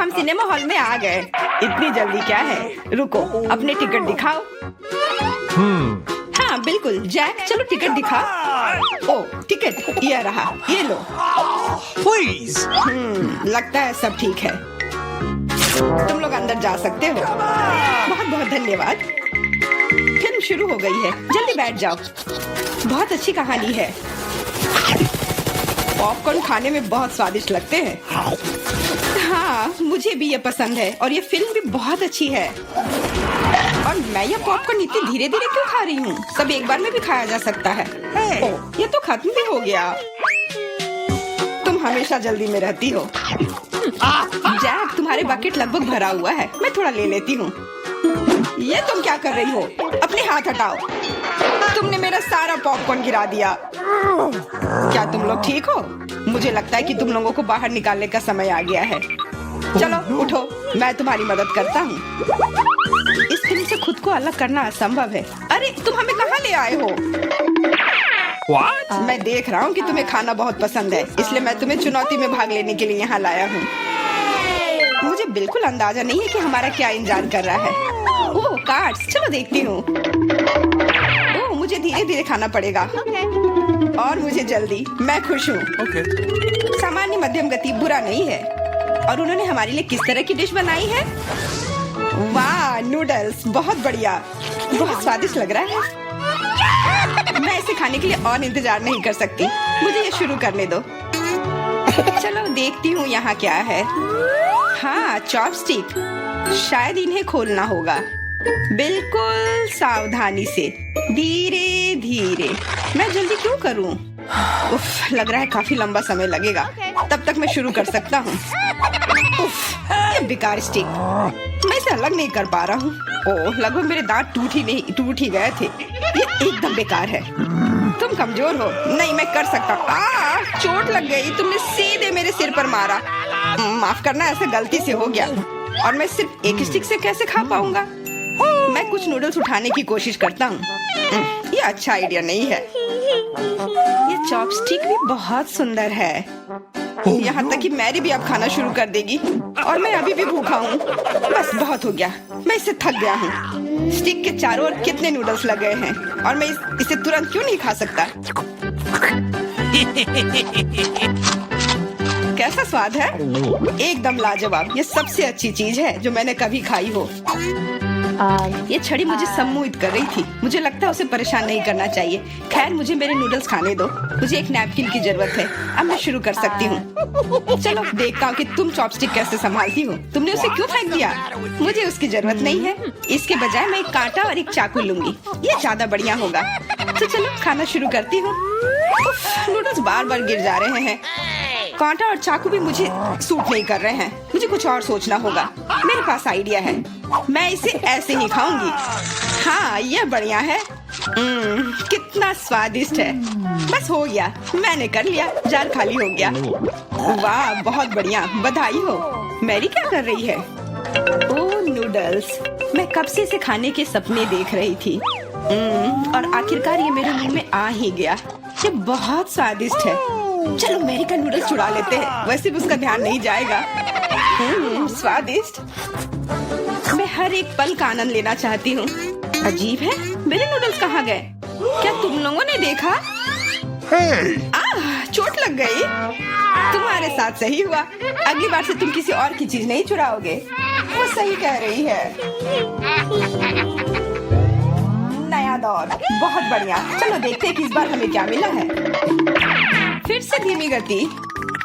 हम cinema hall में आ गए। इतनी जल्दी क्या है? रुको, अपने टिकट दिखाओ। हाँ बिल्कुल जैक, चलो टिकट दिखा। ओ टिकट ये रहा, ये लो। Please. लगता है सब ठीक है, तुम लोग अंदर जा सकते हो। बहुत बहुत धन्यवाद। फिल्म शुरू हो गई है, जल्दी बैठ जाओ। बहुत अच्छी कहानी है। पॉपकॉर्न खाने में बहुत स्वादिष्ट लगते हैं। हाँ मुझे भी ये पसंद है और ये फिल्म भी बहुत अच्छी है। और मैं ये पॉपकॉर्न इतनी धीरे धीरे क्यों खा रही हूँ? सब एक बार में भी खाया जा सकता है। ओह, ये तो खत्म भी हो गया। तुम हमेशा जल्दी में रहती हो। जैक, तुम्हारे बकेट लगभग भरा हुआ है, मैं थोड़ा ले लेती हूँ। ये तुम क्या कर रही हो? अपने हाथ हटाओ। तुमने मेरा सारा पॉपकॉर्न गिरा दिया। क्या तुम लोग ठीक हो? मुझे लगता है कि तुम लोगों को बाहर निकालने का समय आ गया है। चलो उठो, मैं तुम्हारी मदद करता हूँ। इस फिल्म से खुद को अलग करना असंभव है। अरे तुम हमें कहाँ ले आए हो? What? मैं देख रहा हूँ कि तुम्हें खाना बहुत पसंद है, इसलिए मैं तुम्हें चुनौती में भाग लेने के लिए यहाँ लाया हूँ। मुझे बिल्कुल अंदाजा नहीं है कि हमारा क्या इंतजार कर रहा है। ओह कार्ड्स, चलो देखती हूँ। ओह मुझे धीरे धीरे खाना पड़ेगा। और मुझे जल्दी, मैं खुश हूँ। Okay. सामान्य मध्यम गति बुरा नहीं है। और उन्होंने हमारे लिए किस तरह की डिश बनाई है? वाह नूडल्स, बहुत बढ़िया, बहुत स्वादिष्ट लग रहा है। मैं इसे खाने के लिए और इंतजार नहीं कर सकती। मुझे ये शुरू करने दो। चलो देखती हूँ यहाँ क्या है। हाँ चॉपस्टिक, शायद इन्हें खोलना होगा। बिल्कुल सावधानी से, धीरे धीरे। मैं जल्दी क्यों करूँ? उफ, लग रहा है काफी लंबा समय लगेगा। तब तक मैं शुरू कर सकता हूँ। उफ, ये बेकार स्टिक, मैं इसे अलग नहीं कर पा रहा हूँ। ओह, लगभग मेरे दांत टूट ही गए थे। ये एकदम बेकार है। तुम कमजोर हो। नहीं, मैं कर सकता हूँ। चोट लग गई, तुमने सीधे मेरे सिर पर मारा। माफ करना, ऐसे गलती से हो गया। और मैं सिर्फ एक स्टिक से कैसे खा पाऊंगा? मैं कुछ नूडल्स उठाने की कोशिश करता हूँ। ये अच्छा आइडिया नहीं है। ये चॉपस्टिक भी बहुत सुंदर है। यहाँ तक कि मैरी भी अब खाना शुरू कर देगी और मैं अभी भी भूखा हूँ। बस बहुत हो गया, मैं इससे थक गया हूँ। स्टिक के चारों ओर कितने नूडल्स लगे हैं और मैं इसे तुरंत क्यों नहीं खा सकता? कैसा स्वाद है? एकदम लाजवाब। ये सबसे अच्छी चीज है जो मैंने कभी खाई हो। ये छड़ी मुझे सम्मोहित कर रही थी। मुझे लगता है उसे परेशान नहीं करना चाहिए। खैर, मुझे मेरे नूडल्स खाने दो। मुझे एक नैपकिन की जरूरत है। अब मैं शुरू कर सकती हूँ। चलो देखता हूँ कि तुम चॉपस्टिक कैसे संभालती हो। तुमने उसे क्यों फेंक दिया? मुझे उसकी जरूरत नहीं है। इसके बजाय मैं एक कांटा और एक चाकू लूंगी। ये ज्यादा बढ़िया होगा। तो चलो खाना शुरू करती हूँ। नूडल्स बार बार गिर जा रहे हैं। कांटा और चाकू भी मुझे सूट नहीं कर रहे हैं। मुझे कुछ और सोचना होगा। मेरे पास आइडिया है। मैं इसे ऐसे ही खाऊंगी। हाँ, ये बढ़िया है। कितना स्वादिष्ट है। बस हो गया, मैंने कर लिया। जार खाली हो गया। वाह, बहुत बढ़िया, बधाई हो। मैरी क्या कर रही है? ओह नूडल्स, मैं कब से इसे खाने के सपने देख रही थी। और आखिरकार ये मेरे मुंह में आ ही गया। ये बहुत स्वादिष्ट है। चलो मैरी का नूडल्स चुरा लेते हैं, वैसे भी उसका ध्यान नहीं जाएगा। स्वादिष्ट। मैं हर एक पल का आनंद लेना चाहती हूँ। अजीब है, मेरे नूडल्स कहाँ गए? क्या तुम लोगों ने देखा? चोट लग गई। तुम्हारे साथ सही हुआ। अगली बार से तुम किसी और की चीज नहीं चुराओगे। वो सही कह रही है। नया दौर, बहुत बढ़िया। चलो देखते हैं कि इस बार हमें क्या मिला है। फिर से धीमी गति।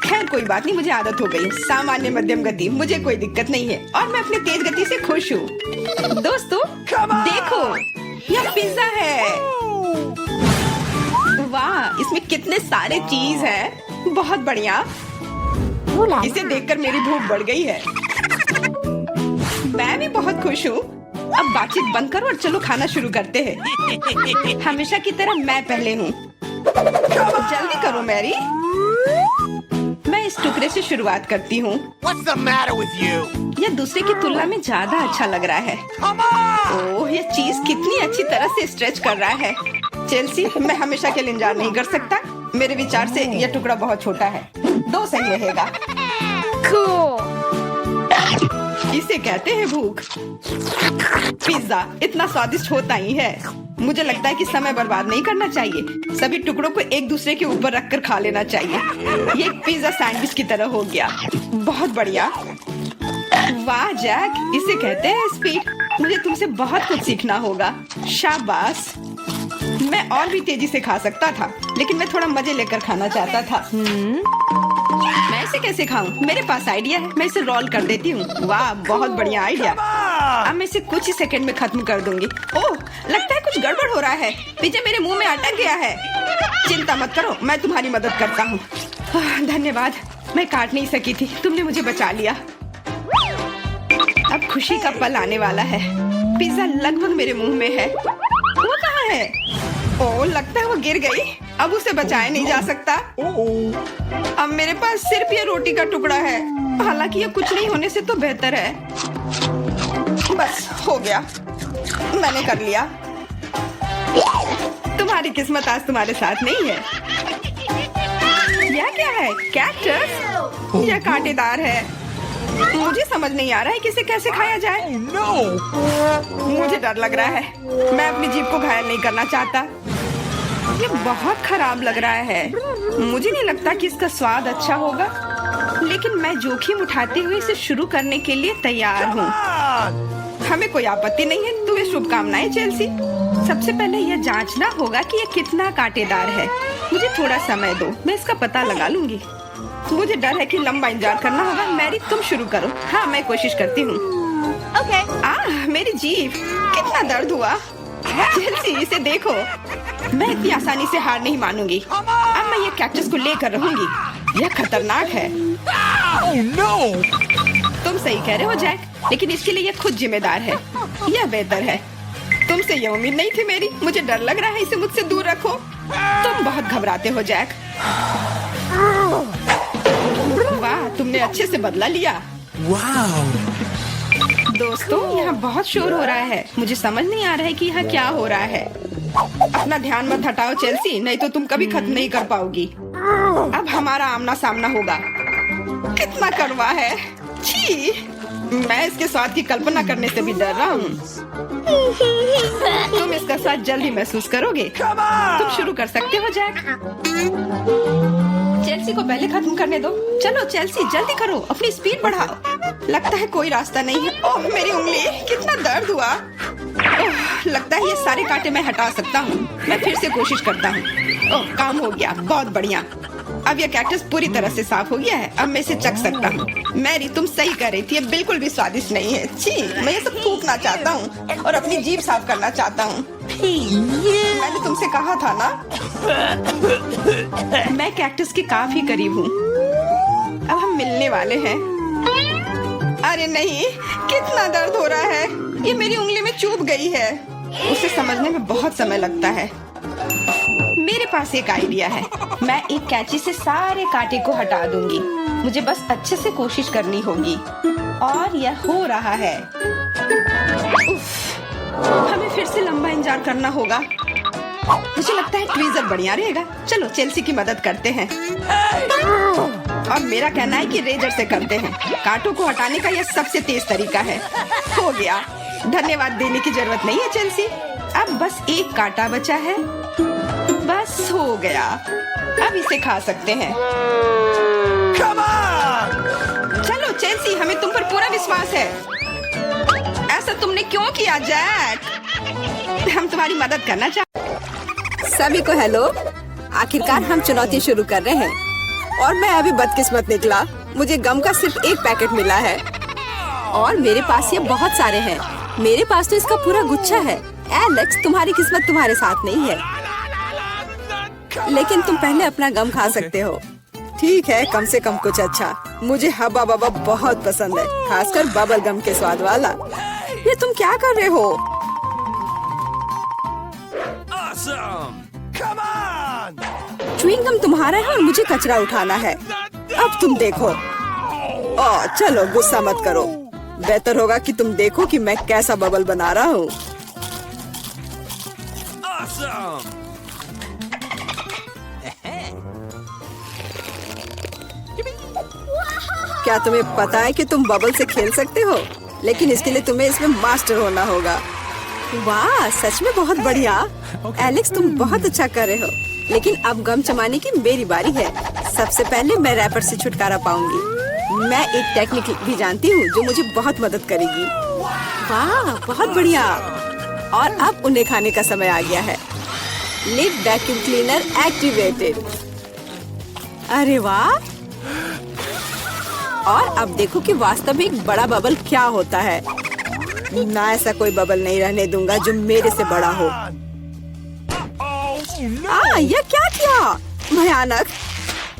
खैर कोई बात नहीं, मुझे आदत हो गई। सामान्य मध्यम गति, मुझे कोई दिक्कत नहीं है और मैं अपनी तेज गति से खुश हूँ। दोस्तों देखो, यह पिज्जा है। वाह, इसमें कितने सारे चीज हैं। बहुत बढ़िया। इसे देखकर मेरी भूख बढ़ गई है। मैं भी बहुत खुश हूँ। अब बातचीत बंद करो और चलो खाना शुरू करते हैं। हमेशा की तरह मैं पहले हूँ। जल्दी करो मैरी। मैं इस टुकड़े से शुरुआत करती हूँ। What's the matter with you? यह दूसरे की तुलना में ज्यादा अच्छा लग रहा है। Come on! ओह, यह चीज कितनी अच्छी तरह से स्ट्रेच कर रहा है। चेल्सी, मैं हमेशा के लिए इंतजार नहीं कर सकता। मेरे विचार से यह टुकड़ा बहुत छोटा है। 2 सही रहेगा। Cool. इसे कहते हैं भूख। पिज्जा इतना स्वादिष्ट होता ही है। मुझे लगता है कि समय बर्बाद नहीं करना चाहिए। सभी टुकड़ों को एक दूसरे के ऊपर रखकर खा लेना चाहिए। ये एक पिज्जा सैंडविच की तरह हो गया। बहुत बढ़िया। वाह जैक, इसे कहते हैं स्पीड। मुझे तुमसे बहुत कुछ सीखना होगा। शाबाश। मैं और भी तेजी से खा सकता था, लेकिन मैं थोड़ा मजे लेकर खाना चाहता था। मैं इसे कैसे खाऊं? मेरे पास आइडिया है। मैं इसे रोल कर देती हूँ। वाह, बहुत बढ़िया आइडिया। अब मैं इसे कुछ ही सेकंड में खत्म कर दूंगी। ओह, लगता है कुछ गड़बड़ हो रहा है। पिज्जा मेरे मुंह में अटक गया है। चिंता मत करो, मैं तुम्हारी मदद करता हूँ। धन्यवाद। मैं काट नहीं सकी थी, तुमने मुझे बचा लिया। अब खुशी का पल आने वाला है। पिज्जा लगभग मेरे मुंह में है। वो कहाँ है? ओह, लगता है वो गिर गई। अब उसे बचाया नहीं जा सकता। अब मेरे पास सिर्फ ये रोटी का टुकड़ा है। हालांकि ये कुछ नहीं होने से तो बेहतर है। बस हो गया, मैंने कर लिया। तुम्हारी किस्मत आज तुम्हारे साथ नहीं है। यह क्या है? कैक्टस? यह कांटेदार है। मुझे समझ नहीं आ रहा है कि इसे कैसे खाया जाए। Oh no! मुझे डर लग रहा है। मैं अपनी जीभ को घायल नहीं करना चाहता। ये बहुत खराब लग रहा है। मुझे नहीं लगता कि इसका स्वाद अच्छा होगा, लेकिन मैं जोखिम उठाते हुए इसे शुरू करने के लिए तैयार हूँ। हमें कोई आपत्ति नहीं है। तुम्हें शुभकामनाएं चेल्सी। सबसे पहले यह जांचना होगा कि यह कितना कांटेदार है। मुझे थोड़ा समय दो, मैं इसका पता लगा लूंगी। मुझे डर है कि लंबा इंतजार करना होगा। मैरी, तुम शुरू करो। हाँ, मैं कोशिश करती हूँ। मेरी जीभ, कितना दर्द हुआ। चेल्सी, इसे देखो। मैं इतनी आसानी से हार नहीं मानूंगी। अब मैं ये कैक्टस को लेकर रहूंगी। यह खतरनाक है। Oh no! तुम सही कह रहे हो जैक, लेकिन इसके लिए यह खुद जिम्मेदार है। यह बेहतर है। तुमसे यह उम्मीद नहीं थी मेरी। मुझे डर लग रहा है। इसे मुझसे दूर रखो। तुम बहुत घबराते हो जैक। वाह, तुमने अच्छे से बदला लिया। Wow! दोस्तों, यहाँ बहुत शोर हो रहा है। मुझे समझ नहीं आ रहा है कि यहाँ क्या हो रहा है। अपना ध्यान मत हटाओ चेल्सी, नहीं तो तुम कभी खत्म नहीं कर पाओगी। अब हमारा आमना सामना होगा। कितना कड़वा है। छी, मैं इसके स्वाद की कल्पना करने से भी डर रहा हूँ। तुम इसका स्वाद जल्दी महसूस करोगे। तुम शुरू कर सकते हो जैक। चेल्सी को पहले खत्म करने दो। चलो चेल्सी, जल्दी करो, अपनी स्पीड बढ़ाओ। लगता है कोई रास्ता नहीं है। ओह, मेरी उंगली, कितना दर्द हुआ। ओह, लगता है ये सारे कांटे मैं हटा सकता हूँ। मैं फिर से कोशिश करता हूँ। ओह, काम हो गया, बहुत बढ़िया। अब यह कैक्टस पूरी तरह से साफ हो गया है। अब मैं इसे चख सकता हूँ। मैरी, तुम सही कर रही थी। ये बिल्कुल भी स्वादिष्ट नहीं है। छी, मैं ये सब थूकना चाहता हूँ और अपनी जीभ साफ करना चाहता हूँ। मैंने तुमसे कहा था ना। मैं कैक्टस के काफी करीब हूँ। अब हम मिलने वाले हैं। अरे नहीं, कितना दर्द हो रहा है। ये मेरी उंगली में चुभ गई है। उसे समझने में बहुत समय लगता है। मेरे पास एक आइडिया है। मैं एक कैंची से सारे कांटे को हटा दूंगी। मुझे बस अच्छे से कोशिश करनी होगी। और यह हो रहा है। उफ, हमें फिर से लंबा इंतजार करना होगा। मुझे लगता है ट्वीजर बढ़िया रहेगा। चलो चेल्सी की मदद करते हैं। और मेरा कहना है कि रेजर से करते हैं। कांटों को हटाने का यह सबसे तेज तरीका है। हो गया। धन्यवाद देने की जरूरत नहीं है चेल्सी। अब बस एक कांटा बचा है। बस हो गया। अब इसे खा सकते हैं। Come on! चलो चेल्सी, हमें तुम पर पूरा विश्वास है। ऐसा तुमने क्यों किया जैक? हम तुम्हारी मदद करना चाहते। सभी को हेलो। आखिरकार हम चुनौती शुरू कर रहे हैं और मैं अभी बदकिस्मत निकला। मुझे गम का सिर्फ एक पैकेट मिला है और मेरे पास ये बहुत सारे हैं। मेरे पास तो इसका पूरा गुच्छा है। एलेक्स, तुम्हारी किस्मत तुम्हारे साथ नहीं है, लेकिन तुम पहले अपना गम खा सकते हो। ठीक है, कम से कम कुछ अच्छा। मुझे हब्बा बब्बा बहुत पसंद है, खासकर बबल गम के स्वाद वाला। ये तुम क्या कर रहे हो? Awesome! Come on! Chewing gum तुम्हारा है और मुझे कचरा उठाना है। अब तुम देखो। ओह, चलो गुस्सा मत करो। बेहतर होगा कि तुम देखो कि मैं कैसा बबल बना रहा हूँ। Awesome! क्या तुम्हें पता है कि तुम बबल से खेल सकते हो? लेकिन इसके लिए तुम्हें इसमें मास्टर होना होगा। वाह, सच में बहुत बढ़िया। एलेक्स, तुम बहुत अच्छा कर रहे हो। लेकिन अब गम चबाने की मेरी बारी है। सबसे पहले मैं रैपर से छुटकारा पाऊंगी। मैं एक टेक्निक भी जानती हूँ जो मुझे बहुत मदद करेगी। वाह, बहुत बढ़िया। और अब उन्हें खाने का समय आ गया है। Lid vacuum cleaner activated. अरे वाह। और अब देखो कि वास्तव में एक बड़ा बबल क्या होता है। ना, ऐसा कोई बबल नहीं रहने दूंगा जो मेरे से बड़ा हो। यह क्या किया? भयानक।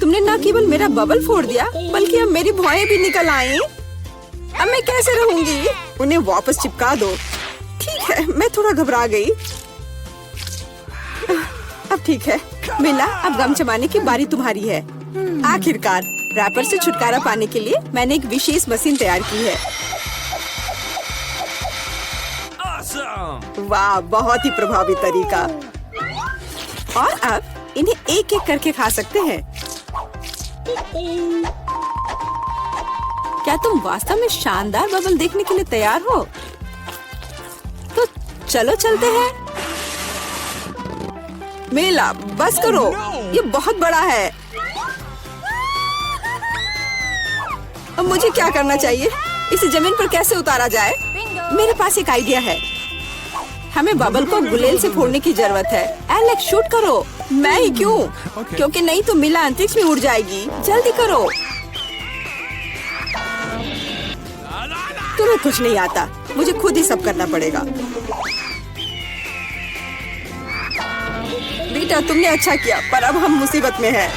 तुमने न केवल मेरा बबल फोड़ दिया बल्कि अब मेरी भौएं भी निकल आई। अब मैं कैसे रहूंगी? उन्हें वापस चिपका दो। ठीक है, मैं थोड़ा घबरा गई। अब ठीक है मिला, अब गम चबाने की बारी तुम्हारी है। आखिरकार रैपर से छुटकारा पाने के लिए मैंने एक विशेष मशीन तैयार की है। Awesome! वाह, बहुत ही प्रभावी तरीका। और अब इन्हें एक एक करके खा सकते हैं। क्या तुम वास्तव में शानदार बबल देखने के लिए तैयार हो? तो चलो चलते हैं। मेला, बस करो, ये बहुत बड़ा है। अब मुझे क्या करना चाहिए? इसे जमीन पर कैसे उतारा जाए? मेरे पास एक आइडिया है। हमें बबल को गुलेल से फोड़ने की जरूरत है। एलेक्स, शूट करो। मैं ही क्यों? क्योंकि नहीं तो मिला अंतरिक्ष में उड़ जाएगी। जल्दी करो। तुम्हें कुछ नहीं आता, मुझे खुद ही सब करना पड़ेगा। बेटा, तुमने अच्छा किया, पर अब हम मुसीबत में हैं।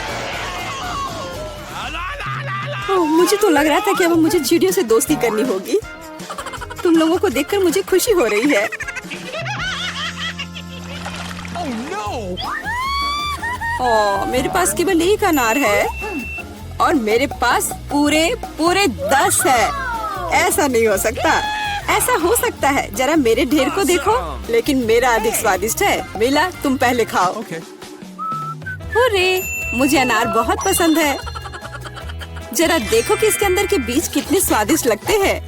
ओह, मुझे तो लग रहा था कि अब मुझे चिड़ियों से दोस्ती करनी होगी। तुम लोगों को देखकर मुझे खुशी हो रही है। ओह, मेरे पास केवल एक अनार है और मेरे पास पूरे 10 है। ऐसा नहीं हो सकता। ऐसा हो सकता है, जरा मेरे ढेर को देखो, लेकिन मेरा अधिक स्वादिष्ट है। मिला, तुम पहले खाओ। हुर्रे, मुझे अनार बहुत पसंद है। जरा देखो कि इसके अंदर के बीज कितने स्वादिष्ट लगते हैं।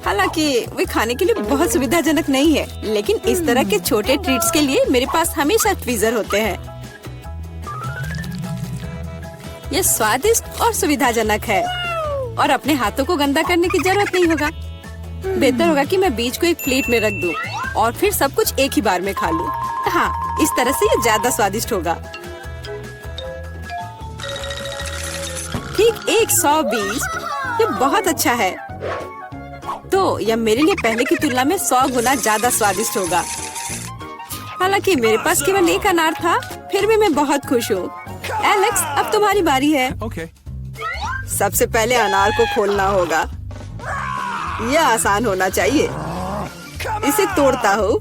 हालांकि वे खाने के लिए बहुत सुविधाजनक नहीं है, लेकिन इस तरह के छोटे ट्रीट्स के लिए मेरे पास हमेशा ट्वीजर होते हैं। यह स्वादिष्ट और सुविधाजनक है और अपने हाथों को गंदा करने की जरूरत नहीं होगा। बेहतर होगा कि मैं बीज को एक प्लेट में रख दूं और फिर सब कुछ एक ही बार में खा लूं। हाँ, इस तरह से ये ज्यादा स्वादिष्ट होगा। ठीक 100 बीज, ये बहुत अच्छा है। तो यह मेरे लिए पहले की तुलना में 100 गुना ज्यादा स्वादिष्ट होगा। हालांकि मेरे पास केवल एक अनार था, फिर भी मैं बहुत खुश हूँ। एलेक्स, अब तुम्हारी बारी है। सबसे पहले अनार को खोलना होगा। यह आसान होना चाहिए। इसे तोड़ता हूँ।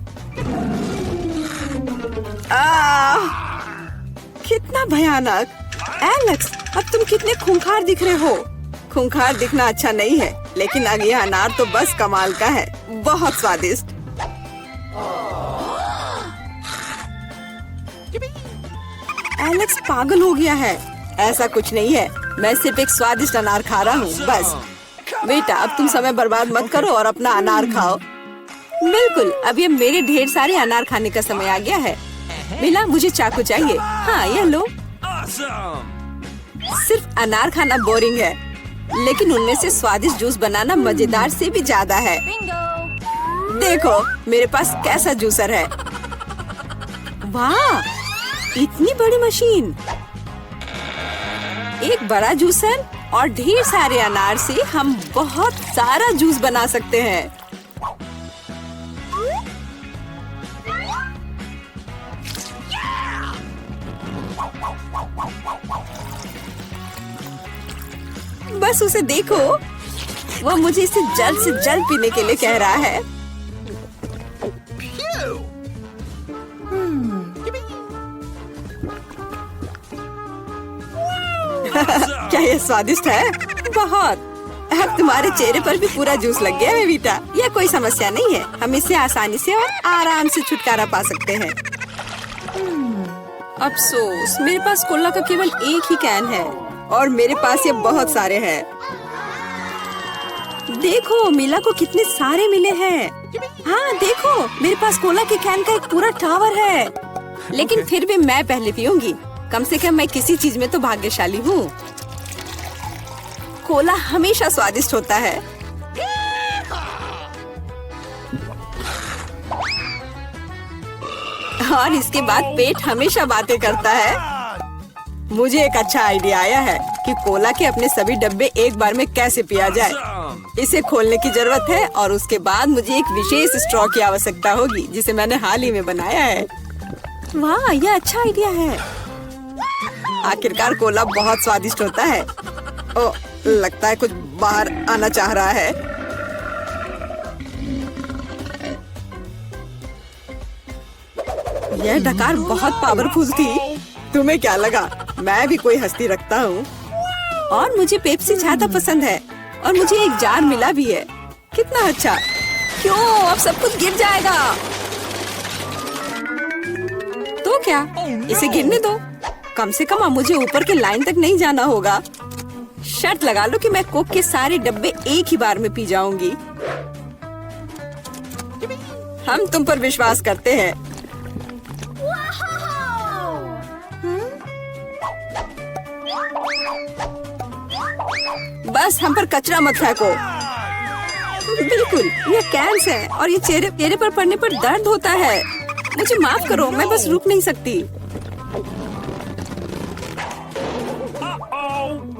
कितना भयानक। एलेक्स, अब तुम कितने खूंखार दिख रहे हो। खूंखार दिखना अच्छा नहीं है, लेकिन अब यह अनार तो बस कमाल का है। बहुत स्वादिष्ट। एलेक्स पागल हो गया है। ऐसा कुछ नहीं है, मैं सिर्फ एक स्वादिष्ट अनार खा रहा हूँ, बस। बेटा, अब तुम समय बर्बाद मत करो और अपना अनार खाओ। बिल्कुल, अब ये मेरे ढेर सारे अनार खाने का समय आ गया है। मिला, मुझे चाकू चाहिए। हाँ, यह लो। सिर्फ अनार खाना बोरिंग है, लेकिन उनमें से स्वादिष्ट जूस बनाना मजेदार से भी ज्यादा है। देखो मेरे पास कैसा जूसर है। वाह, इतनी बड़ी मशीन। एक बड़ा जूसर और ढेर सारे अनार से हम बहुत सारा जूस बना सकते हैं। बस उसे देखो, वो मुझे इसे जल्द से जल्द पीने के लिए कह रहा है। क्या ये स्वादिष्ट है? बहुत। अब तुम्हारे चेहरे पर भी पूरा जूस लग गया है बेटा। यह कोई समस्या नहीं है, हम इससे आसानी से और आराम से छुटकारा पा सकते हैं। अफसोस, मेरे पास कोला का केवल एक ही कैन है और मेरे पास ये बहुत सारे हैं। देखो मीला को कितने सारे मिले हैं। हाँ देखो, मेरे पास कोला के कैन का एक पूरा टावर है। लेकिन फिर भी मैं पहले पीऊंगी। कम से कम मैं किसी चीज में तो भाग्यशाली हूँ। कोला हमेशा स्वादिष्ट होता है। और इसके बाद पेट हमेशा बातें करता है। मुझे एक अच्छा आइडिया आया है कि कोला के अपने सभी डब्बे एक बार में कैसे पिया जाए। इसे खोलने की जरूरत है और उसके बाद मुझे एक विशेष स्ट्रॉ की आवश्यकता होगी जिसे मैंने हाल ही में बनाया है। वाह, यह अच्छा आइडिया है। आखिरकार कोला बहुत स्वादिष्ट होता है। ओह, लगता है कुछ बाहर आना चाह रहा है। यह डकार बहुत पावरफुल थी। तुम्हें क्या लगा? मैं भी कोई हस्ती रखता हूँ। और मुझे पेप्सी ज्यादा पसंद है और मुझे एक जार मिला भी है। कितना अच्छा। क्यों, अब सब कुछ गिर जाएगा। तो क्या, इसे गिरने दो। कम से कम अब मुझे ऊपर के लाइन तक नहीं जाना होगा। शर्त लगा लो कि मैं कोक के सारे डब्बे एक ही बार में पी जाऊंगी। हम तुम पर विश्वास करते हैं। बस हम पर कचरा मत फेंको। बिल्कुल, ये कैंस है और ये चेहरे पर पड़ने पर दर्द होता है। मुझे माफ करो, मैं बस रुक नहीं सकती।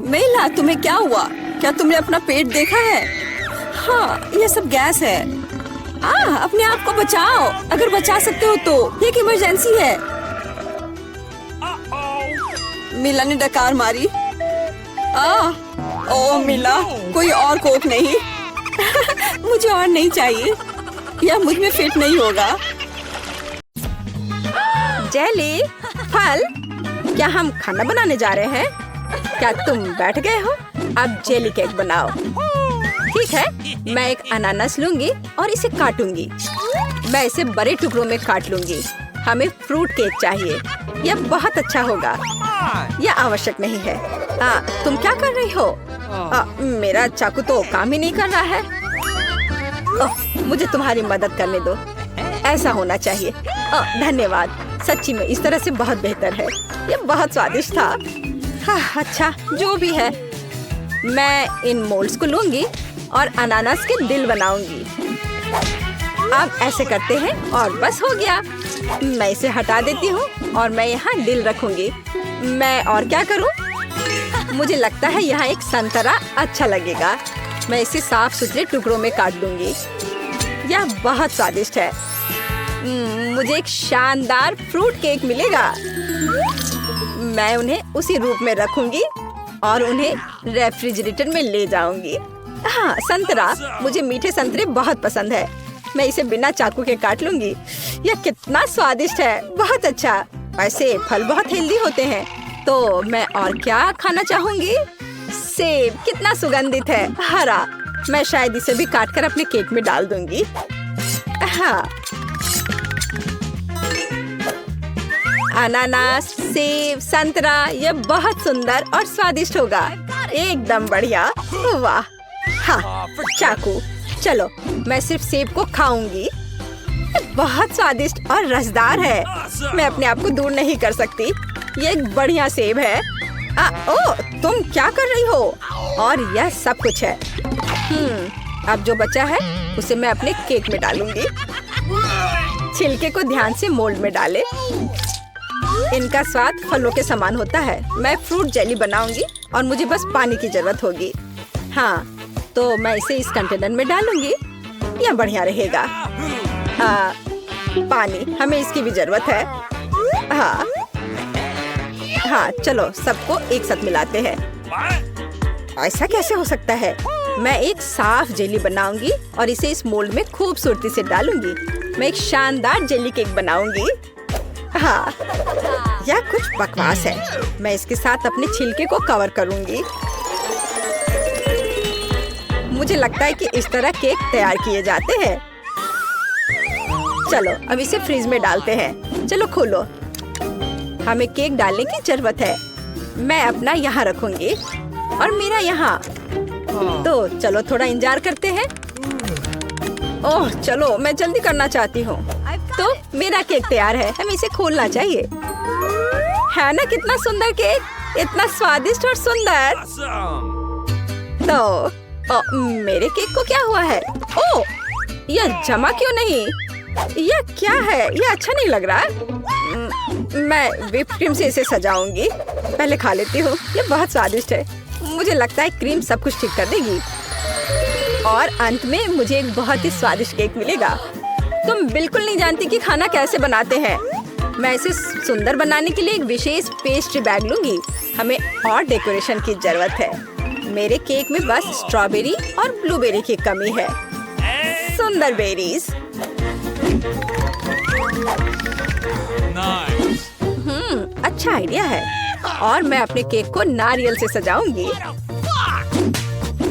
मेला, तुम्हें क्या हुआ? क्या तुमने अपना पेट देखा है? हाँ, ये सब गैस है। अपने आप को बचाओ, अगर बचा सकते हो तो। एक इमरजेंसी है। मिला ने डकार मारी। ओ मिला, कोई और कोक नहीं। मुझे और नहीं चाहिए, यह मुझ में फिट नहीं होगा। जेली, फल, क्या हम खाना बनाने जा रहे हैं? क्या तुम बैठ गए हो? अब जेली केक बनाओ। ठीक है, मैं एक अनानास लूंगी और इसे काटूंगी। मैं इसे बड़े टुकड़ों में काट लूंगी। हमें फ्रूट केक चाहिए, यह बहुत अच्छा होगा। यह आवश्यक नहीं है। तुम क्या कर रही हो? मेरा चाकू तो काम ही नहीं कर रहा है। मुझे तुम्हारी मदद करने दो। ऐसा होना चाहिए। धन्यवाद, सच्ची में इस तरह से बहुत बेहतर है। यह बहुत स्वादिष्ट था। अच्छा, जो भी है, मैं इन मोल्ड्स को लूंगी और अनानास के दिल बनाऊंगी। अब ऐसे करते हैं और बस हो गया। मैं इसे हटा देती हूँ और मैं यहाँ दिल रखूंगी। मैं और क्या करूँ? मुझे लगता है यहाँ एक संतरा अच्छा लगेगा। मैं इसे साफ सुथरे टुकड़ों में काट दूंगी। यह बहुत स्वादिष्ट है। मुझे एक शानदार फ्रूट केक मिलेगा। मैं उन्हें उसी रूप में रखूंगी और उन्हें रेफ्रिजरेटर में ले जाऊंगी। संतरा, मुझे मीठे संतरे बहुत पसंद है। मैं इसे बिना चाकू के काट लूंगी। यह कितना स्वादिष्ट है, बहुत अच्छा। वैसे फल बहुत हेल्दी होते हैं, तो मैं और क्या खाना चाहूंगी? सेब कितना सुगंधित है, हरा। मैं शायद इसे भी काटकर अपने केक में डाल दूंगी। अनानास, सेब, संतरा, यह बहुत सुंदर और स्वादिष्ट होगा। एकदम बढ़िया। वाह। चाकू, चलो मैं सिर्फ सेब को खाऊंगी। बहुत स्वादिष्ट और रसदार है। मैं अपने आप को दूर नहीं कर सकती। ये एक बढ़िया सेब है। तुम क्या कर रही हो? और यह सब कुछ है। अब जो बचा है उसे मैं अपने केक में डालूंगी। छिलके को ध्यान से मोल्ड में डालें। इनका स्वाद फलों के समान होता है। मैं फ्रूट जेली बनाऊंगी और मुझे बस पानी की जरूरत होगी। तो मैं इसे इस कंटेनर में डालूंगी। यह बढ़िया रहेगा। पानी, हमें इसकी भी जरूरत है। चलो सबको एक साथ मिलाते हैं। ऐसा कैसे हो सकता है? मैं एक साफ जेली बनाऊंगी और इसे इस मोल्ड में खूबसूरती से डालूंगी। मैं एक शानदार जेली केक बनाऊंगी। यह कुछ बकवास है। मैं इसके साथ अपने छिलके को कवर करूंगी। मुझे लगता है कि इस तरह केक तैयार किए जाते हैं। चलो अब इसे फ्रीज में डालते हैं। चलो खोलो। हमें केक डालने की जरूरत है। मैं अपना यहाँ रखूंगी और मेरा यहाँ। तो चलो थोड़ा इंतजार करते हैं। ओह चलो, मैं जल्दी करना चाहती हूँ। तो मेरा केक तैयार है, हमें इसे खोलना चाहिए। है ना कितना सुंदर केक, इतना स्वादिष्ट और सुंदर। Awesome! तो मेरे केक को क्या हुआ है? ओह, यह जमा क्यों नहीं? यह क्या है? यह अच्छा नहीं लग रहा। मैं व्हिप क्रीम से इसे सजाऊंगी। पहले खा लेती हूँ, यह बहुत स्वादिष्ट है। मुझे लगता है क्रीम सब कुछ ठीक कर देगी और अंत में मुझे एक बहुत ही स्वादिष्ट केक मिलेगा। तुम बिल्कुल नहीं जानती कि खाना कैसे बनाते हैं। मैं इसे सुंदर बनाने के लिए एक विशेष पेस्ट्री बैग लूंगी। हमें और डेकोरेशन की जरूरत है। मेरे केक में बस स्ट्रॉबेरी और ब्लूबेरी की कमी है। सुंदर बेरीज। Nice! अच्छा आइडिया है। और मैं अपने केक को नारियल से सजाऊंगी।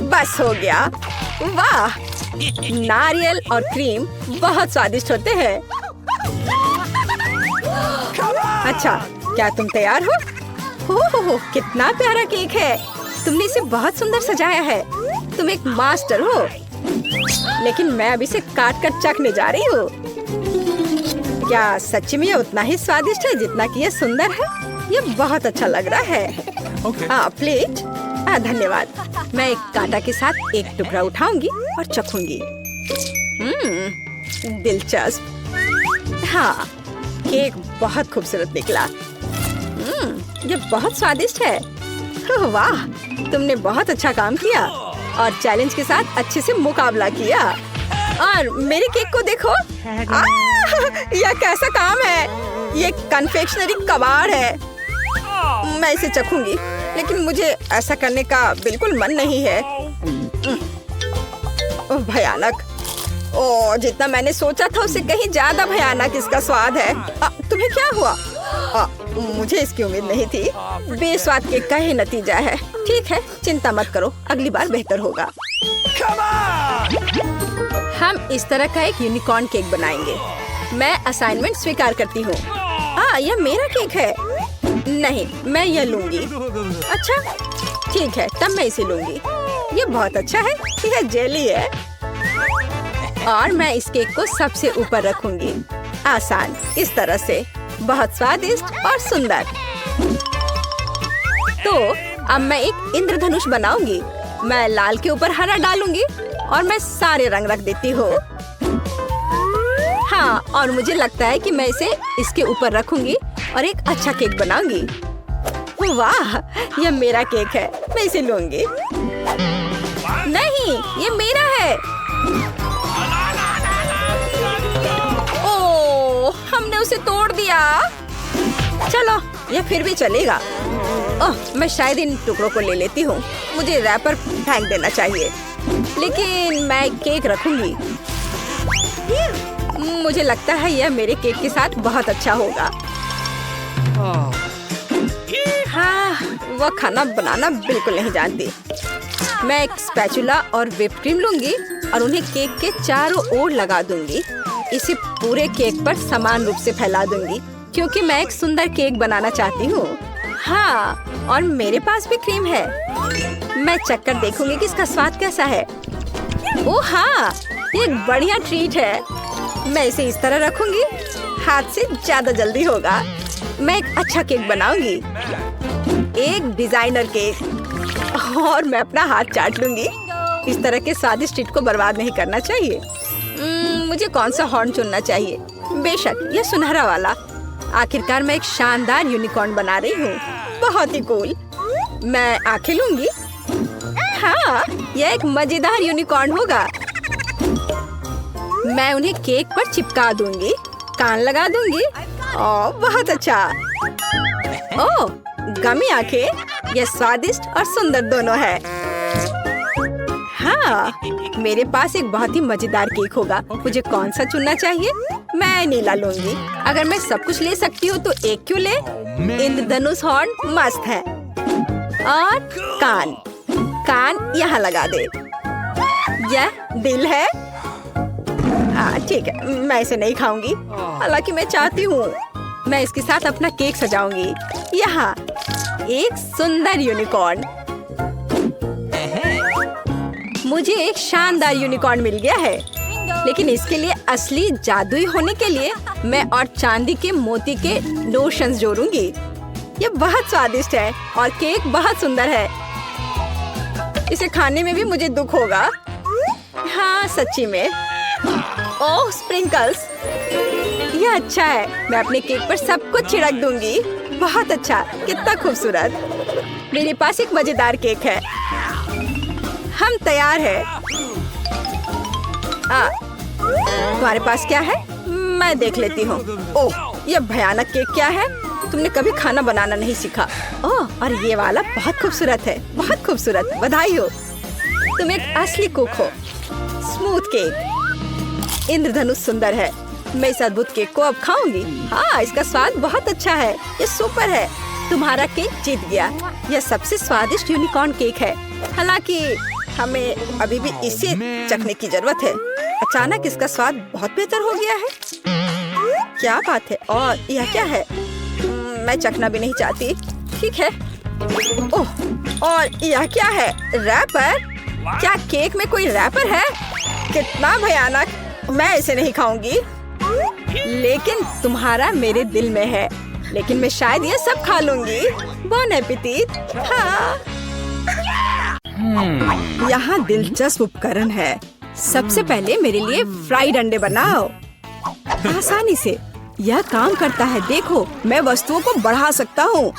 बस हो गया। वाह, नारियल और क्रीम बहुत स्वादिष्ट होते हैं। अच्छा, क्या तुम तैयार हो? कितना प्यारा केक है। तुमने इसे बहुत सुंदर सजाया है। तुम एक मास्टर हो। लेकिन मैं अभी इसे काट कर चखने जा रही हूँ। क्या सच में ये उतना ही स्वादिष्ट है जितना कि ये सुंदर है? ये बहुत अच्छा लग रहा है। Okay. प्लेट। धन्यवाद। मैं एक कांटा के साथ एक टुकड़ा उठाऊंगी और चखूंगी। दिलचस्प। हाँ, केक बहुत खूबसूरत निकला। ये बहुत स्वादिष्ट है। वाह, तुमने बहुत अच्छा काम किया और चैलेंज के साथ अच्छे से मुकाबला किया। और मेरे केक को देखो। यह कैसा काम है? ये कन्फेक्शनरी कबाड़ है। मैं इसे चखूंगी, लेकिन मुझे ऐसा करने का बिल्कुल मन नहीं है। भयानक। ओह, जितना मैंने सोचा था उससे कहीं ज्यादा भयानक इसका स्वाद है। तुम्हें क्या हुआ? मुझे इसकी उम्मीद नहीं थी। बेस्वाद केक का ही नतीजा है। ठीक है, चिंता मत करो, अगली बार बेहतर होगा। हम इस तरह का एक यूनिकॉर्न केक बनाएंगे। मैं असाइनमेंट स्वीकार करती हूँ। यह मेरा केक है। नहीं, मैं यह लूंगी। अच्छा, ठीक है, तब मैं इसे लूंगी। ये बहुत अच्छा है। यह जेली है और मैं इस केक को सबसे ऊपर रखूंगी। आसान, इस तरह से। बहुत स्वादिष्ट और सुंदर। तो अब मैं एक इंद्रधनुष बनाऊंगी। मैं लाल के ऊपर हरा डालूंगी और मैं सारे रंग रख देती हूँ। हाँ, और मुझे लगता है कि मैं इसे इसके ऊपर रखूंगी और एक अच्छा केक बनाऊंगी। वाह, यह मेरा केक है। मैं इसे लूंगी। नहीं, ये मेरा है। ओह, हमने उसे तोड़ दिया। चलो, यह फिर भी चलेगा। ओह, मैं शायद इन टुकड़ों को ले लेती हूँ। मुझे रैपर फेंक देना चाहिए, लेकिन मैं केक रखूंगी। मुझे लगता है यह मेरे केक के साथ बहुत अच्छा होगा। हाँ, वह खाना बनाना बिल्कुल नहीं जानती। मैं एक स्पैचुला और व्हिप क्रीम लूंगी और उन्हें केक के चारों ओर लगा दूंगी। इसे पूरे केक पर समान रूप से फैला दूंगी क्योंकि मैं एक सुंदर केक बनाना चाहती हूँ। हाँ, और मेरे पास भी क्रीम है। मैं चखकर देखूंगी कि इसका स्वाद कैसा है। ओह हाँ, ये एक बढ़िया ट्रीट है। मैं इसे इस तरह रखूंगी। हाथ से ज्यादा जल्दी होगा। मैं एक अच्छा केक बनाऊंगी, एक डिजाइनर केक, और मैं अपना हाथ चाट लूंगी। इस तरह के स्वादिष्ट ट्रीट को बर्बाद नहीं करना चाहिए। मुझे कौन सा हॉर्न चुनना चाहिए? बेशक यह सुनहरा वाला। आखिरकार मैं एक शानदार यूनिकॉर्न बना रही हूँ। बहुत ही कूल। मैं आंखें लूंगी। हाँ, यह एक मजेदार यूनिकॉर्न होगा। मैं उन्हें केक पर चिपका दूंगी, कान लगा दूंगी। ओह, बहुत अच्छा। ओह, गमी आंखें। यह स्वादिष्ट और सुंदर दोनों है। हाँ, मेरे पास एक बहुत ही मजेदार केक होगा। मुझे कौन सा चुनना चाहिए? मैं नीला लूंगी। अगर मैं सब कुछ ले सकती हूँ तो एक क्यों ले? इंद्रधनुष हॉर्न मस्त है। और कान यहाँ लगा दे। यह दिल है। ठीक है, मैं इसे नहीं खाऊंगी, हालांकि मैं चाहती हूँ। मैं इसके साथ अपना केक सजाऊंगी। यहाँ एक सुंदर यूनिकॉर्न। मुझे एक शानदार यूनिकॉर्न मिल गया है, लेकिन इसके लिए असली जादुई होने के लिए मैं और चांदी के मोती के लोशंस जोड़ूंगी। ये बहुत स्वादिष्ट है और केक बहुत सुंदर है। इसे खाने में भी मुझे दुख होगा। हाँ सच्ची में। ओह स्प्रिंकल्स, ये अच्छा है। मैं अपने केक पर सब कुछ छिड़क दूंगी। बहुत अच्छा, कितना खूबसूरत। मेरे पास एक मजेदार केक है। हम तैयार हैं। तुम्हारे पास क्या है? मैं देख लेती हूँ। ओह, ये भयानक केक क्या है? तुमने कभी खाना बनाना नहीं सीखा। ओह, और ये वाला बहुत खूबसूरत है, बहुत खूबसूरत। बधाई हो, तुम एक असली कुक हो। स्मूथ केक, इंद्रधनुष सुंदर है। मैं इस अद्भुत केक को अब खाऊंगी। हाँ, इसका स्वाद बहुत अच्छा है। ये सुपर है। तुम्हारा केक जीत गया। यह सबसे स्वादिष्ट यूनिकॉर्न केक है। हालांकि हमें अभी भी इसे चखने की जरूरत है। अचानक इसका स्वाद बहुत बेहतर हो गया है। क्या बात है। और यह क्या है? मैं चखना भी नहीं चाहती। ठीक है। ओह, और यह क्या है? रैपर? क्या केक में कोई रैपर है? कितना भयानक। मैं इसे नहीं खाऊंगी। लेकिन तुम्हारा मेरे दिल में है। लेकिन मैं शायद ये सब खा लूंगी। Bone appétit. हाँ। यहाँ दिलचस्प उपकरण है। सबसे पहले मेरे लिए फ्राइड अंडे बनाओ। आसानी से यह काम करता है। देखो, मैं वस्तुओं को बढ़ा सकता हूँ।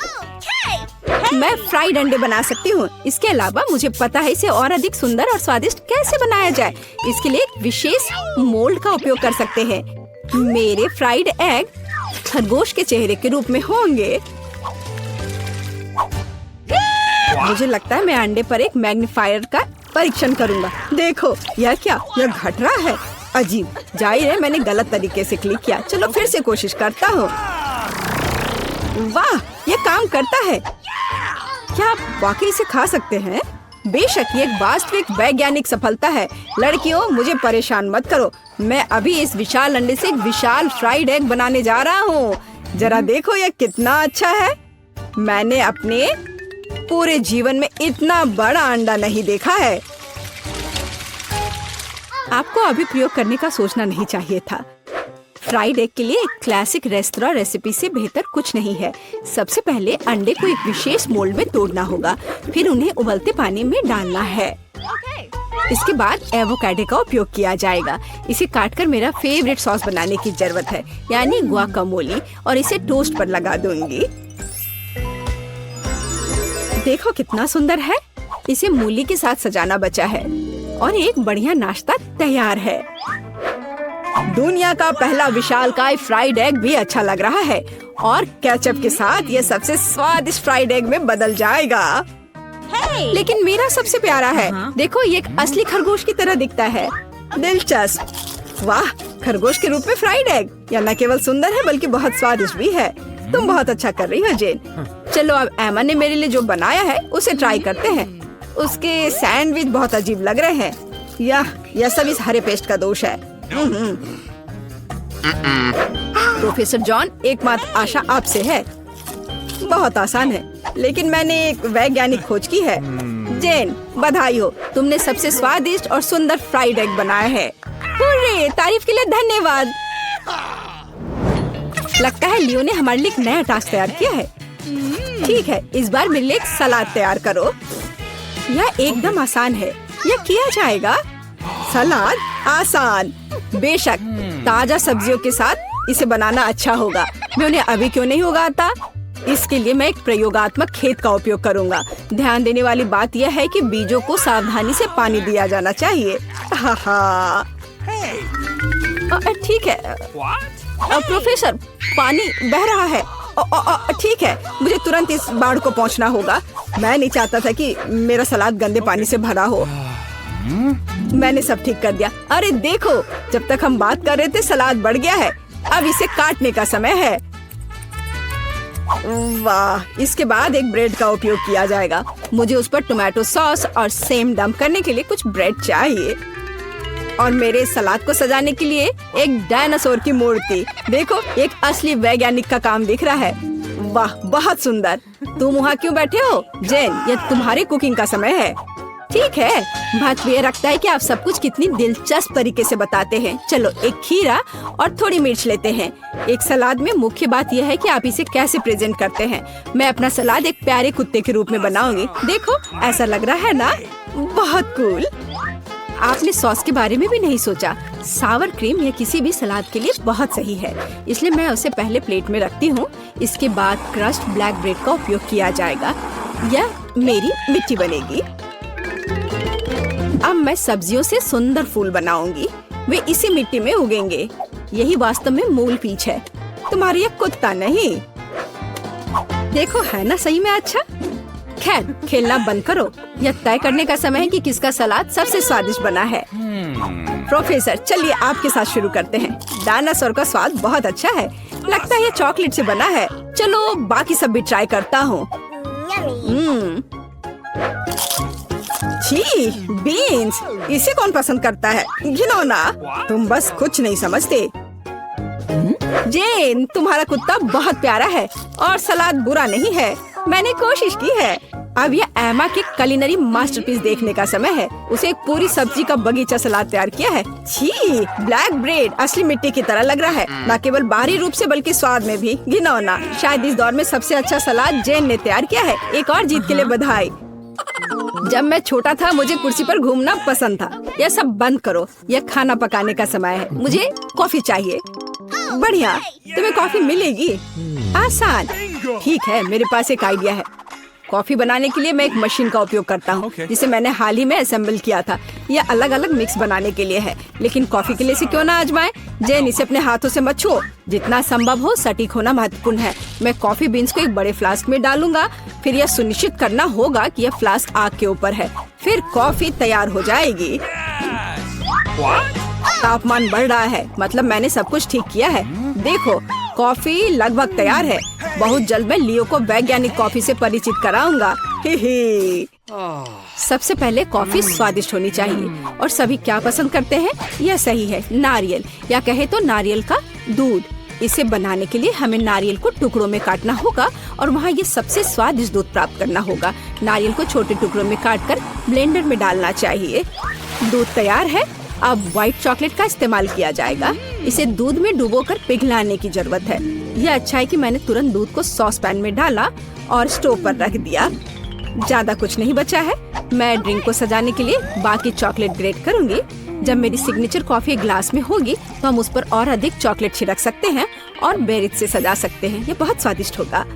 मैं फ्राइड अंडे बना सकती हूँ। इसके अलावा मुझे पता है इसे और अधिक सुंदर और स्वादिष्ट कैसे बनाया जाए। इसके लिए एक विशेष मोल्ड का उपयोग कर सकते हैं। मेरे फ्राइड एग खरगोश के चेहरे के रूप में होंगे। मुझे लगता है मैं अंडे पर एक मैग्नीफायर का परीक्षण करूंगा। देखो, यह क्या? यह घट रहा है। अजीब। जाहिर है मैंने गलत तरीके से क्लिक किया। चलो फिर से कोशिश करता हूँ। वाह, ये काम करता है। क्या आप वाकई इसे खा सकते हैं? बेशक, ये एक वास्तविक वैज्ञानिक सफलता है। लड़कियों, मुझे परेशान मत करो। मैं अभी इस विशाल अंडे से एक विशाल फ्राइड एग बनाने जा रहा हूँ। जरा देखो, यह कितना अच्छा है। मैंने अपने पूरे जीवन में इतना बड़ा अंडा नहीं देखा है। आपको अभी प्रयोग करने का सोचना नहीं चाहिए था। फ्राइड एग के लिए एक क्लासिक रेस्तरां रेसिपी से बेहतर कुछ नहीं है। सबसे पहले अंडे को एक विशेष मोल्ड में तोड़ना होगा, फिर उन्हें उबलते पानी में डालना है। इसके बाद एवोकाडो का उपयोग किया जाएगा। इसे काटकर मेरा फेवरेट सॉस बनाने की जरूरत है, यानी गुआकामोली, और इसे टोस्ट पर लगा दूंगी। देखो कितना सुंदर है। इसे मूली के साथ सजाना बचा है और एक बढ़िया नाश्ता तैयार है। दुनिया का पहला विशालकाय फ्राइड एग भी अच्छा लग रहा है और केचप के साथ ये सबसे स्वादिष्ट फ्राइड एग में बदल जाएगा। लेकिन मेरा सबसे प्यारा है। देखो, ये एक असली खरगोश की तरह दिखता है। दिलचस्प। वाह, खरगोश के रूप में फ्राइड एग। यह न केवल सुंदर है बल्कि बहुत स्वादिष्ट भी है। तुम बहुत अच्छा कर रही हो जेन। चलो अब एमा ने मेरे लिए जो बनाया है उसे ट्राई करते हैं। उसके सैंडविच बहुत अजीब लग रहे हैं। यह सब इस हरे पेस्ट का दोष है। प्रोफेसर जॉन, एकमात्र आशा आपसे है। बहुत आसान है, लेकिन मैंने एक वैज्ञानिक खोज की है। जेन, बधाई हो, तुमने सबसे स्वादिष्ट और सुंदर फ्राइड एग बनाया है। हुर्रे, तारीफ के लिए धन्यवाद। लगता है लियो ने हमारे लिए एक नया टास्क तैयार किया है। ठीक है, इस बार मेरे लिए एक सलाद तैयार करो। यह एकदम आसान है, यह किया जाएगा। सलाद आसान। बेशक, ताजा सब्जियों के साथ इसे बनाना अच्छा होगा। मैं उन्हें अभी क्यों नहीं उगाता? इसके लिए मैं एक प्रयोगात्मक खेत का उपयोग करूंगा। ध्यान देने वाली बात यह है कि बीजों को सावधानी से पानी दिया जाना चाहिए। ठीक है। प्रोफेसर, पानी बह रहा है। ठीक है, मुझे तुरंत इस बाढ़ को पहुंचना होगा। मैं नहीं चाहता था कि मेरा सलाद गंदे पानी से भरा हो। मैंने सब ठीक कर दिया। अरे देखो, जब तक हम बात कर रहे थे सलाद बढ़ गया है। अब इसे काटने का समय है। वाह, इसके बाद एक ब्रेड का उपयोग किया जाएगा। मुझे उस पर टोमेटो सॉस और सेम डंप करने के लिए कुछ ब्रेड चाहिए। और मेरे सलाद को सजाने के लिए एक डायनासोर की मूर्ति। देखो, एक असली वैज्ञानिक का काम दिख रहा है। वाह, बहुत सुंदर। तुम वहाँ क्यों बैठे हो? जेन, यह तुम्हारी कुकिंग का समय है। ठीक है, बात ये रखता है कि आप सब कुछ कितनी दिलचस्प तरीके से बताते हैं। चलो एक खीरा और थोड़ी मिर्च लेते हैं। एक सलाद में मुख्य बात यह है कि आप इसे कैसे प्रेजेंट करते हैं। मैं अपना सलाद एक प्यारे कुत्ते के रूप में बनाऊंगी। देखो, ऐसा लग रहा है ना? बहुत कूल। आपने सॉस के बारे में भी नहीं सोचा। सावर क्रीम या किसी भी सलाद के लिए बहुत सही है, इसलिए मैं उसे पहले प्लेट में रखती हूँ। इसके बाद क्रस्ट ब्लैक ब्रेड का उपयोग किया जाएगा। यह मेरी मिट्टी बनेगी। अब मैं सब्जियों से सुंदर फूल बनाऊंगी। वे इसी मिट्टी में उगेंगे। यही वास्तव में मूल पीच है, तुम्हारा ये कुत्ता नहीं। देखो, है ना सही में अच्छा? खैर, खेलना बंद करो। यह तय करने का समय है कि किसका सलाद सबसे स्वादिष्ट बना है। प्रोफेसर, चलिए आपके साथ शुरू करते हैं। डायनासोर का स्वाद बहुत अच्छा है। लगता है ये चॉकलेट से बना है। चलो बाकी सब भी ट्राई करता हूँ। छी, बीन्स, इसे कौन पसंद करता है? घिनौना। तुम बस कुछ नहीं समझते। जेन, तुम्हारा कुत्ता बहुत प्यारा है और सलाद बुरा नहीं है। मैंने कोशिश की है। अब यह एमा के कुलिनरी मास्टरपीस देखने का समय है। उसे एक पूरी सब्जी का बगीचा सलाद तैयार किया है। छी, ब्लैक ब्रेड असली मिट्टी की तरह लग रहा है, न केवल बाहरी रूप से बल्कि स्वाद में भी। घिनौना। शायद इस दौर में सबसे अच्छा सलाद जेन ने तैयार किया है। एक और जीत के लिए बधाई। जब मैं छोटा था मुझे कुर्सी पर घूमना पसंद था। यह सब बंद करो, यह खाना पकाने का समय है। मुझे कॉफी चाहिए। बढ़िया, तुम्हें कॉफी मिलेगी। आसान। ठीक है, मेरे पास एक आइडिया है। कॉफी बनाने के लिए मैं एक मशीन का उपयोग करता हूँ, जिसे मैंने हाल ही में असेंबल किया था। यह अलग अलग मिक्स बनाने के लिए है, लेकिन कॉफी के लिए इसे क्यों ना आजमाएं? जेन, इसे अपने हाथों से मत छुओ। जितना संभव हो सटीक होना महत्वपूर्ण है। मैं कॉफी बीन्स को एक बड़े फ्लास्क में डालूंगा। फिर यह सुनिश्चित करना होगा कि यह फ्लास्क आग के ऊपर है। फिर कॉफी तैयार हो जाएगी। तापमान बढ़ रहा है, मतलब मैंने सब कुछ ठीक किया है। देखो, कॉफी लगभग तैयार है। बहुत जल्द मैं लियो को वैज्ञानिक कॉफी से परिचित कराऊंगा। ही। सबसे पहले कॉफी स्वादिष्ट होनी चाहिए और सभी क्या पसंद करते हैं? यह सही है, नारियल, या कहे तो नारियल का दूध। इसे बनाने के लिए हमें नारियल को टुकड़ों में काटना होगा और वहाँ ये सबसे स्वादिष्ट दूध प्राप्त करना होगा। नारियल को छोटे टुकड़ों में काटकर ब्लेंडर में डालना चाहिए। दूध तैयार है। अब व्हाइट चॉकलेट का इस्तेमाल किया जाएगा। इसे दूध में डुबोकर पिघलाने की जरूरत है। यह अच्छा है कि मैंने तुरंत दूध को सॉस पैन में डाला और स्टोव पर रख दिया। ज्यादा कुछ नहीं बचा है। मैं ड्रिंक को सजाने के लिए बाकी चॉकलेट ग्रेट करूंगी। जब मेरी सिग्नेचर कॉफी ग्लास में होगी तो हम उस पर और अधिक चॉकलेट छिड़क सकते हैं और बेरीज से सजा सकते हैं। ये बहुत स्वादिष्ट होगा।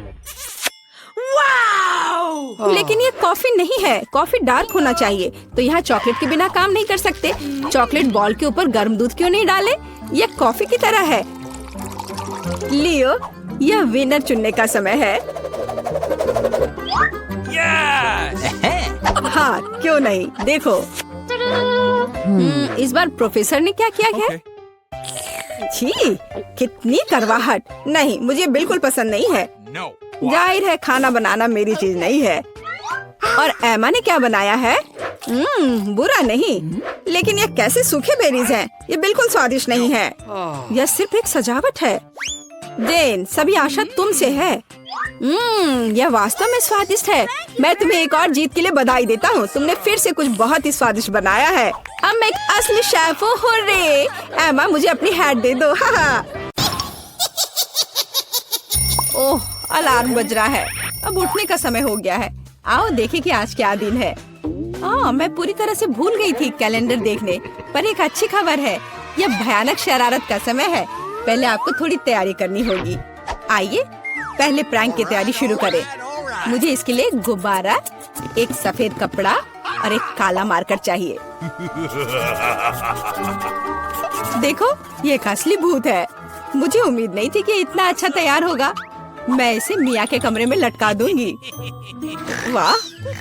लेकिन ये कॉफी नहीं है, कॉफी डार्क होना चाहिए। तो यहाँ चॉकलेट के बिना काम नहीं कर सकते। चॉकलेट बॉल के ऊपर गर्म दूध क्यों नहीं डाले? यह कॉफी की तरह है। लियो, यह विनर चुनने का समय है। हाँ, क्यों नहीं? देखो, इस बार प्रोफेसर ने क्या किया है? छी, कितनी करवाहट। नहीं, मुझे बिल्कुल पसंद नहीं है। जाहिर है खाना बनाना मेरी चीज नहीं है। और एमा ने क्या बनाया है? बुरा नहीं, लेकिन ये कैसे सूखे बेरीज हैं? ये बिल्कुल स्वादिष्ट नहीं है। यह सिर्फ एक सजावट है। जेन, सभी आशा तुमसे है। यह वास्तव में स्वादिष्ट है। मैं तुम्हें एक और जीत के लिए बधाई देता हूँ। तुमने फिर से कुछ बहुत ही स्वादिष्ट बनाया है। अब मैं एक असली शेफ हूँ। हुर्रे! एमा, मुझे अपनी हैट दे दो। ओह, अलार्म बज रहा है। अब उठने का समय हो गया है। आओ देखें कि आज क्या दिन है। मैं पूरी तरह से भूल गई थी कैलेंडर देखने, पर एक अच्छी खबर है। यह भयानक शरारत का समय है। पहले आपको थोड़ी तैयारी करनी होगी। आइए पहले प्रैंक की तैयारी शुरू करें। मुझे इसके लिए एक गुब्बारा, एक सफेद कपड़ा और एक काला मार्कर चाहिए। देखो, ये एक असली भूत है। मुझे उम्मीद नहीं थी कि इतना अच्छा तैयार होगा। मैं इसे मिया के कमरे में लटका दूंगी। वाह,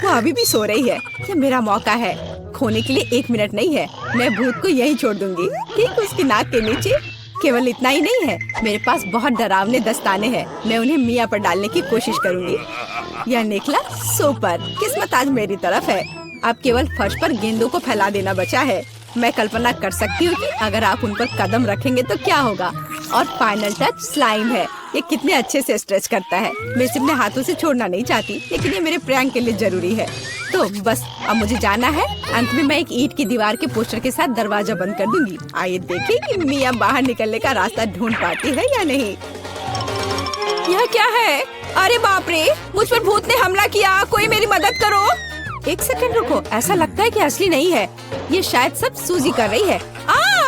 वो अभी भी सो रही है। ये मेरा मौका है। खोने के लिए 1 मिनट नहीं है। मैं भूत को यहीं छोड़ दूंगी, ठीक उसकी नाक के नीचे। केवल इतना ही नहीं है, मेरे पास बहुत डरावने दस्ताने हैं। मैं उन्हें मिया पर डालने की कोशिश करूंगी। यह निकला सुपर। किस्मत आज मेरी तरफ है। अब केवल फर्श पर गेंदों को फैला देना बचा है। मैं कल्पना कर सकती हूँ कि अगर आप उन पर कदम रखेंगे तो क्या होगा। और फाइनल टच स्लाइम है। ये कितने अच्छे से स्ट्रेच करता है। मैं इसे अपने हाथों से छोड़ना नहीं चाहती, लेकिन ये मेरे प्रैंक के लिए जरूरी है। तो बस अब मुझे जाना है। अंत में मैं एक ईंट की दीवार के पोस्टर के साथ दरवाजा बंद कर दूंगी। आइए देखें कि मिया बाहर निकलने का रास्ता ढूंढ पाती है या नहीं। यह क्या है? अरे बाप रे, मुझ पर भूत ने हमला किया। कोई मेरी मदद करो। एक सेकंड रुको, ऐसा लगता है कि असली नहीं है। ये शायद सब सूजी कर रही है।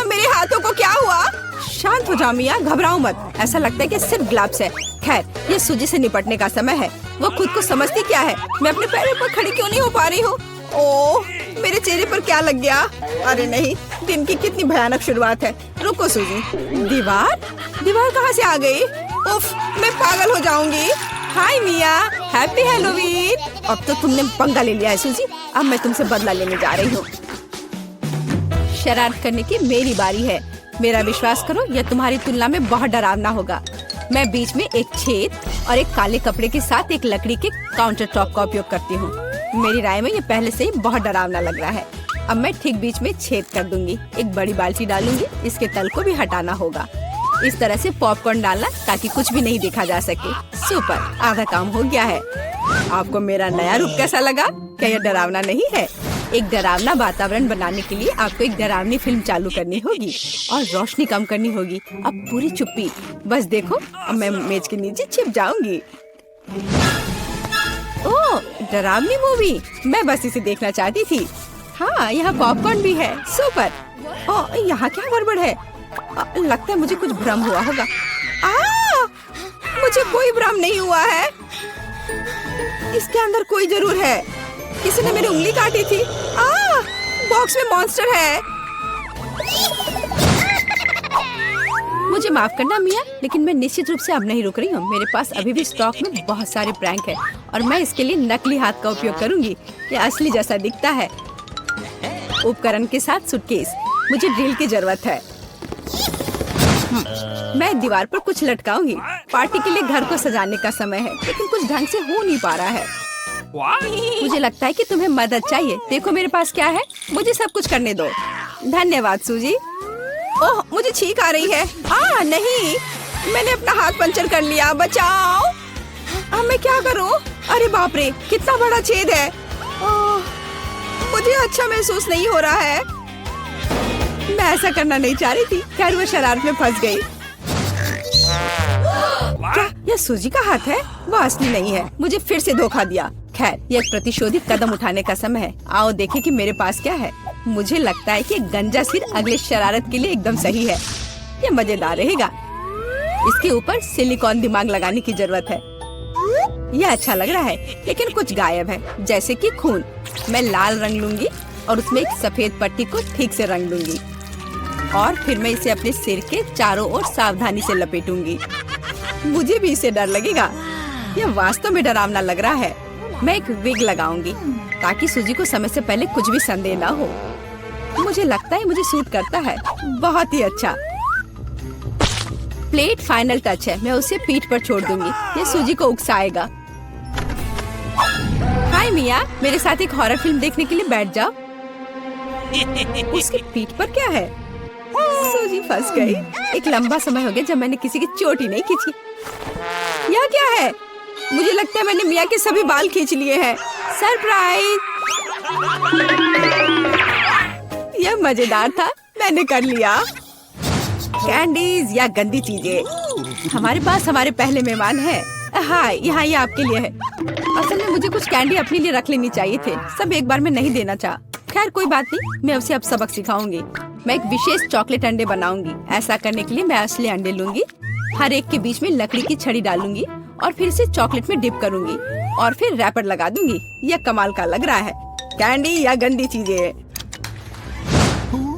मेरे हाथों को क्या हुआ? शांत हो जाओ मिया, घबराओ मत। ऐसा लगता है कि सिर्फ ग्लव्स है। खैर, ये सूजी से निपटने का समय है। वो खुद को समझती क्या है? मैं अपने पैरों पर खड़ी क्यों नहीं हो पा रही हूँ? ओह, मेरे चेहरे पर क्या लग गया? अरे नहीं, दिन की कितनी भयानक शुरुआत है। रुको सूजी। दीवार कहाँ से आ गई? उफ, मैं पागल हो जाऊंगी। हाय मिया, हैप्पी हैलोवीन। अब तो तुमने पंगा ले लिया है सूजी। अब मैं तुमसे बदला लेने जा रही हूँ। शरारत करने की मेरी बारी है। मेरा विश्वास करो, यह तुम्हारी तुलना में बहुत डरावना होगा। मैं बीच में एक छेद और एक काले कपड़े के साथ एक लकड़ी के काउंटर टॉप का उपयोग करती हूँ। मेरी राय में ये पहले से ही बहुत डरावना लग रहा है। अब मैं ठीक बीच में छेद कर दूंगी। एक बड़ी बाल्टी डालूंगी। इसके तल को भी हटाना होगा। इस तरह से पॉपकॉर्न डालना ताकि कुछ भी नहीं देखा जा सके। सुपर, आधा काम हो गया है। आपको मेरा नया रूप कैसा लगा? क्या यह डरावना नहीं है? एक डरावना वातावरण बनाने के लिए आपको एक डरावनी फिल्म चालू करनी होगी और रोशनी कम करनी होगी। अब पूरी चुप्पी। बस देखो, अब मैं मेज के नीचे छिप जाऊंगी। ओह, डरावनी मूवी। मैं बस इसे देखना चाहती थी। हाँ, यहाँ पॉपकॉर्न भी है। सुपर। ओह, यहाँ क्या गड़बड़ है? लगता है मुझे कुछ भ्रम हुआ होगा। मुझे कोई भ्रम नहीं हुआ है। इसके अंदर कोई जरूर है। किसी ने मेरी उंगली काटी थी। बॉक्स में मॉन्स्टर है। मुझे माफ करना मिया, लेकिन मैं निश्चित रूप से अब नहीं रुक रही हूँ। मेरे पास अभी भी स्टॉक में बहुत सारे प्रैंक है और मैं इसके लिए नकली हाथ का उपयोग करूंगी। यह असली जैसा दिखता है। उपकरण के साथ सूटकेस। मुझे ड्रिल की जरूरत है। मैं दीवार पर कुछ लटकाऊंगी। पार्टी के लिए घर को सजाने का समय है, लेकिन कुछ ढंग से हो नहीं पा रहा है। मुझे लगता है कि तुम्हें मदद चाहिए। देखो मेरे पास क्या है। मुझे सब कुछ करने दो। धन्यवाद सूजी। ओह, मुझे छींक आ रही है। नहीं, मैंने अपना हाथ पंचर कर लिया। बचाओ। अब मैं क्या करूं? अरे बाप रे, कितना बड़ा छेद है। मुझे अच्छा महसूस नहीं हो रहा है। मैं ऐसा करना नहीं चाह रही थी। खैर, वो शरारत में फंस गई। क्या यह सूजी का हाथ है? वो असली नहीं है। मुझे फिर से धोखा दिया। खैर, यह एक प्रतिशोधी कदम उठाने का समय है। आओ देखें कि मेरे पास क्या है। मुझे लगता है कि गंजा सिर अगले शरारत के लिए एकदम सही है। यह मजेदार रहेगा। इसके ऊपर सिलिकॉन दिमाग लगाने की जरूरत है। यह अच्छा लग रहा है, लेकिन कुछ गायब है, जैसे कि खून। मैं लाल रंग लूंगी और उसमें एक सफेद पट्टी को ठीक से रंग दूंगी और फिर मैं इसे अपने सिर के चारों ओर सावधानी से लपेटूंगी। मुझे भी इसे डर लगेगा। यह वास्तव में डरावना लग रहा है। मैं एक विग लगाऊंगी ताकि सूजी को समय से पहले कुछ भी संदेह न हो। मुझे लगता है मुझे सूट करता है। बहुत ही अच्छा। प्लेट फाइनल टच है। मैं उसे पीठ पर छोड़ दूंगी। यह सूजी को उकसाएगा। हाय मिया, मेरे साथ एक हॉरर फिल्म देखने के लिए बैठ जाओ। उसकी पीठ पर क्या है? सूजी फंस गई। एक लंबा समय हो गया जब मैंने किसी की चोटी नहीं खींची। यह क्या है? मुझे लगता है मैंने मिया के सभी बाल खींच लिए हैं। सरप्राइज! यह मजेदार था। मैंने कर लिया। कैंडीज या गंदी चीजें। हमारे पास हमारे पहले मेहमान है। हाँ, यहाँ ये आपके लिए है। असल में मुझे कुछ कैंडी अपने लिए रख लेनी चाहिए थे। सब एक बार में नहीं देना चाहा। खैर कोई बात नहीं, मैं उसे अब सबक सिखाऊंगी। मैं एक विशेष चॉकलेट अंडे बनाऊंगी। ऐसा करने के लिए मैं असली अंडे लूंगी, हर एक के बीच में लकड़ी की छड़ी डालूंगी और फिर इसे चॉकलेट में डिप करूंगी और फिर रैपर लगा दूंगी। यह कमाल का लग रहा है। कैंडी या गंदी चीजें।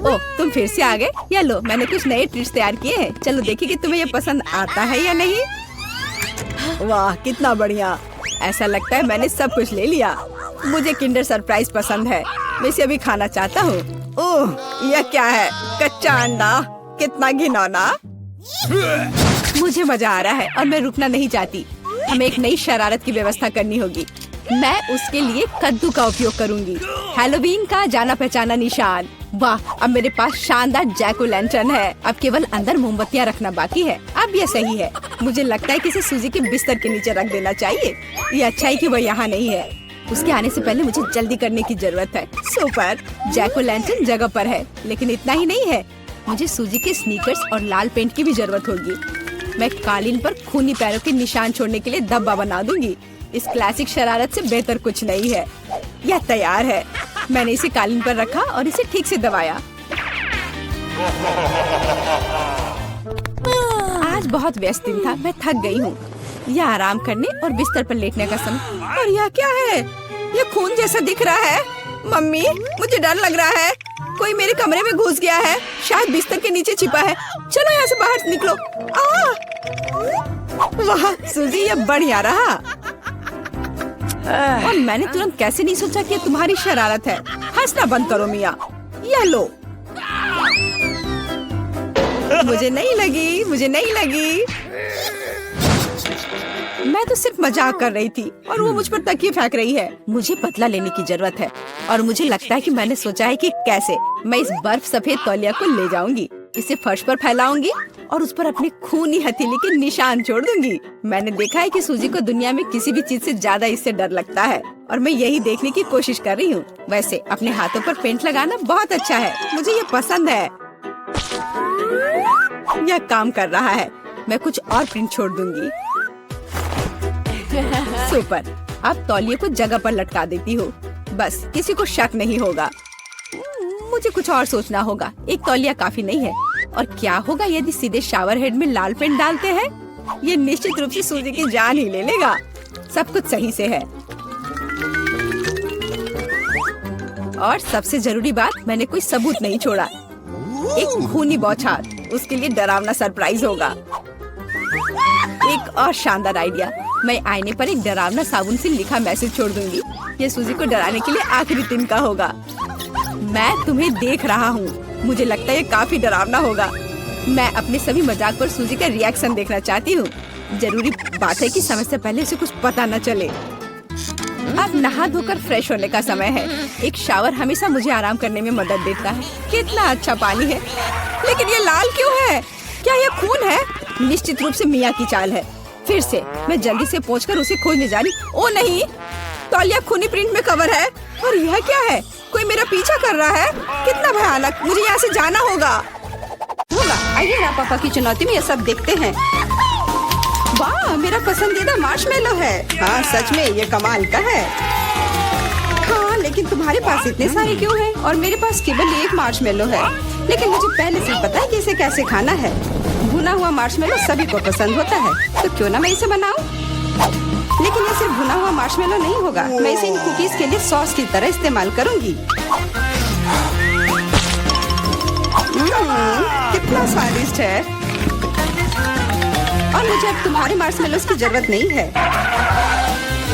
ओह, तुम फिर से आ गए। या लो, मैंने कुछ नए ट्रिक्स तैयार किए हैं। चलो देखिए कि तुम्हें ये पसंद आता है या नहीं। वाह, कितना बढ़िया। ऐसा लगता है मैंने सब कुछ ले लिया। मुझे किंडर सरप्राइज पसंद है। मैं इसे अभी खाना चाहता हूँ। ओह, यह क्या है? कच्चा अंडा। कितना घिनौना। मुझे मजा आ रहा है और मैं रुकना नहीं चाहती। हमें एक नई शरारत की व्यवस्था करनी होगी। मैं उसके लिए कद्दू का उपयोग करूंगी। हैलोवीन का जाना पहचाना निशान। वाह, अब मेरे पास शानदार जैक ओ लैंटर्न है। अब केवल अंदर मोमबत्तियाँ रखना बाकी है। अब ये सही है। मुझे लगता है कि इसे सूजी के बिस्तर के नीचे रख देना चाहिए। ये अच्छा है कि वो यहाँ नहीं है। उसके आने से पहले मुझे जल्दी करने की जरूरत है। सुपर, जैक ओ लैंटर्न जगह पर है, लेकिन इतना ही नहीं है। मुझे सूजी के स्नीकर्स और लाल पेंट की भी जरूरत होगी। मैं कालीन पर खूनी पैरों के निशान छोड़ने के लिए धब्बा बना दूंगी। इस क्लासिक शरारत से बेहतर कुछ नहीं है। यह तैयार है। मैंने इसे कालीन पर रखा और इसे ठीक से दबाया। आज बहुत व्यस्त दिन था, मैं थक गई हूँ। यह आराम करने और बिस्तर पर लेटने का समय। और यह क्या है? यह खून जैसा दिख रहा है। मम्मी, मुझे डर लग रहा है। कोई मेरे कमरे में घुस गया है। शायद बिस्तर के नीचे छिपा है। चलो यहाँ से बाहर निकलो। वाह सूजी, यह बढ़िया रहा। और मैंने तुरंत कैसे नहीं सोचा कि तुम्हारी शरारत है। हंसना बंद करो मिया। यह लो। मुझे नहीं लगी। मैं तो सिर्फ मजाक कर रही थी और वो मुझ पर तकिए फेंक रही है। मुझे बदला लेने की जरूरत है और मुझे लगता है कि मैंने सोचा है कि कैसे मैं इस बर्फ सफेद तौलिया को ले जाऊंगी, इसे फर्श पर फैलाऊंगी और उस पर अपने खूनी हथेली के निशान छोड़ दूंगी। मैंने देखा है कि सूजी को दुनिया में किसी भी चीज से ज्यादा इससे डर लगता है और मैं यही देखने की कोशिश कर रही हूँ। वैसे अपने हाथों पर पेंट लगाना बहुत अच्छा है, मुझे ये पसंद है। यह काम कर रहा है। मैं कुछ और प्रिंट छोड़ दूंगी। सुपर, अब तौलिए को जगह पर लटका देती हूँ। बस किसी को शक नहीं होगा। मुझे कुछ और सोचना होगा। एक तौलिया काफी नहीं है। और क्या होगा यदि सीधे शावर हेड में लाल पेंट डालते हैं? ये निश्चित रूप से सूजी की जान ही ले लेगा। सब कुछ सही से है। और सबसे जरूरी बात, मैंने कोई सबूत नहीं छोड़ा। एक खूनी बौछार, उसके लिए डरावना सरप्राइज होगा। एक और शानदार आइडिया, मैं आईने पर एक डरावना साबुन से लिखा मैसेज छोड़ दूंगी। ये सूजी को डराने के लिए आखिरी दिन का होगा। मैं तुम्हें देख रहा हूँ। मुझे लगता है ये काफी डरावना होगा। मैं अपने सभी मजाक पर सूजी का रिएक्शन देखना चाहती हूँ। जरूरी बात है कि समय से पहले उसे कुछ पता न चले। अब नहा धोकर फ्रेश होने का समय है। एक शावर हमेशा मुझे आराम करने में मदद देता है। कितना अच्छा पानी है, लेकिन ये लाल क्यों है? क्या ये खून है? निश्चित रूप से मिया की चाल है। फिर से मैं जल्दी से पहुंचकर उसे खोजने जा रही। ओ नहीं, तौलिया खूनी प्रिंट में कवर है। और यह क्या है? कोई मेरा पीछा कर रहा है। कितना भयानक। मुझे यहाँ से जाना होगा। आइए ना पापा की चुनौती में ये सब देखते हैं। वाह, मेरा पसंदीदा मार्शमेलो है। हाँ सच में ये कमाल का है। हाँ लेकिन तुम्हारे पास इतने सारे क्यों हैं? और मेरे पास केवल एक मार्शमेलो है। लेकिन मुझे पहले से पता है कि इसे कैसे खाना है। भुना हुआ मार्शमेलो सभी को पसंद होता है, तो क्यों ना मैं इसे बनाऊं? लेकिन ये सिर्फ भुना हुआ मार्शमेलो नहीं होगा। मैं इसे इन कुकीज के लिए सॉस की तरह इस्तेमाल करूंगी। कितना स्वादिष्ट है। और मुझे अब तुम्हारे मार्शमेलोस की जरूरत नहीं है।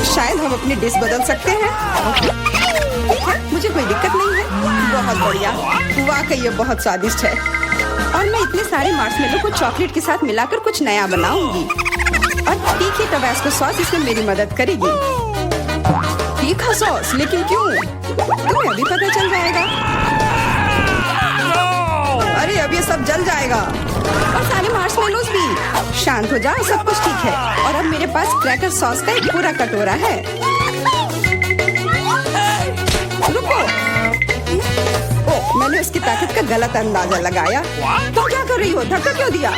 शायद हम अपनी डिश बदल सकते हैं। ठीक है, मुझे कोई दिक्कत नहीं है। बहुत बढ़िया, वाकई ये बहुत स्वादिष्ट है। और मैं इतने सारे मार्शमेलो को चॉकलेट के साथ मिलाकर कुछ नया बनाऊंगी। और तीखी टबास्को सॉस इसमें मेरी मदद करेगी। तीखा सॉस? लेकिन क्यों? तुम्हें अभी पता चल जाएगा। अरे अब ये सब जल जाएगा। और सारे मार्शमेलोस भी। शांत हो जाओ, सब कुछ ठीक है। और अब मेरे पास क्रैकर सॉस का एक पूरा कटोरा है। रुको। मैंने उसकी ताकत का गलत अंदाजा लगाया। तुम क्या कर रही हो? धक्का क्यों दिया?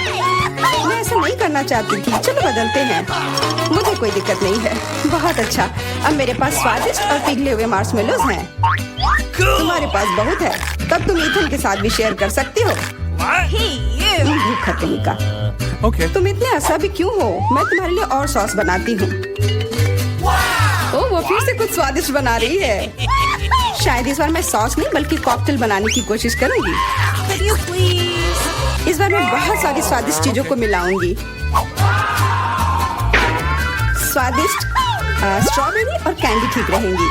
मैं ऐसा नहीं करना चाहती थी। चलो बदलते हैं। मुझे कोई दिक्कत नहीं है। बहुत अच्छा। अब मेरे पास स्वादिष्ट और पिघले हुए मार्शमेलोस हैं। तुम्हारे पास बहुत है, तब तुम ईथन के साथ भी शेयर कर सकती हो। भूखा कहीं का। तुम इतने असाबी क्यों हो? मैं तुम्हारे लिए और सॉस बनाती हूँ। ओह, वो फिर से कुछ स्वादिष्ट बना रही है। शायद इस बार मैं सॉस नहीं बल्कि कॉकटेल बनाने की कोशिश करूंगी। इस बार मैं बहुत सारी स्वादिष्ट चीजों को मिलाऊंगी। स्वादिष्ट स्ट्रॉबेरी और कैंडी ठीक रहेंगी।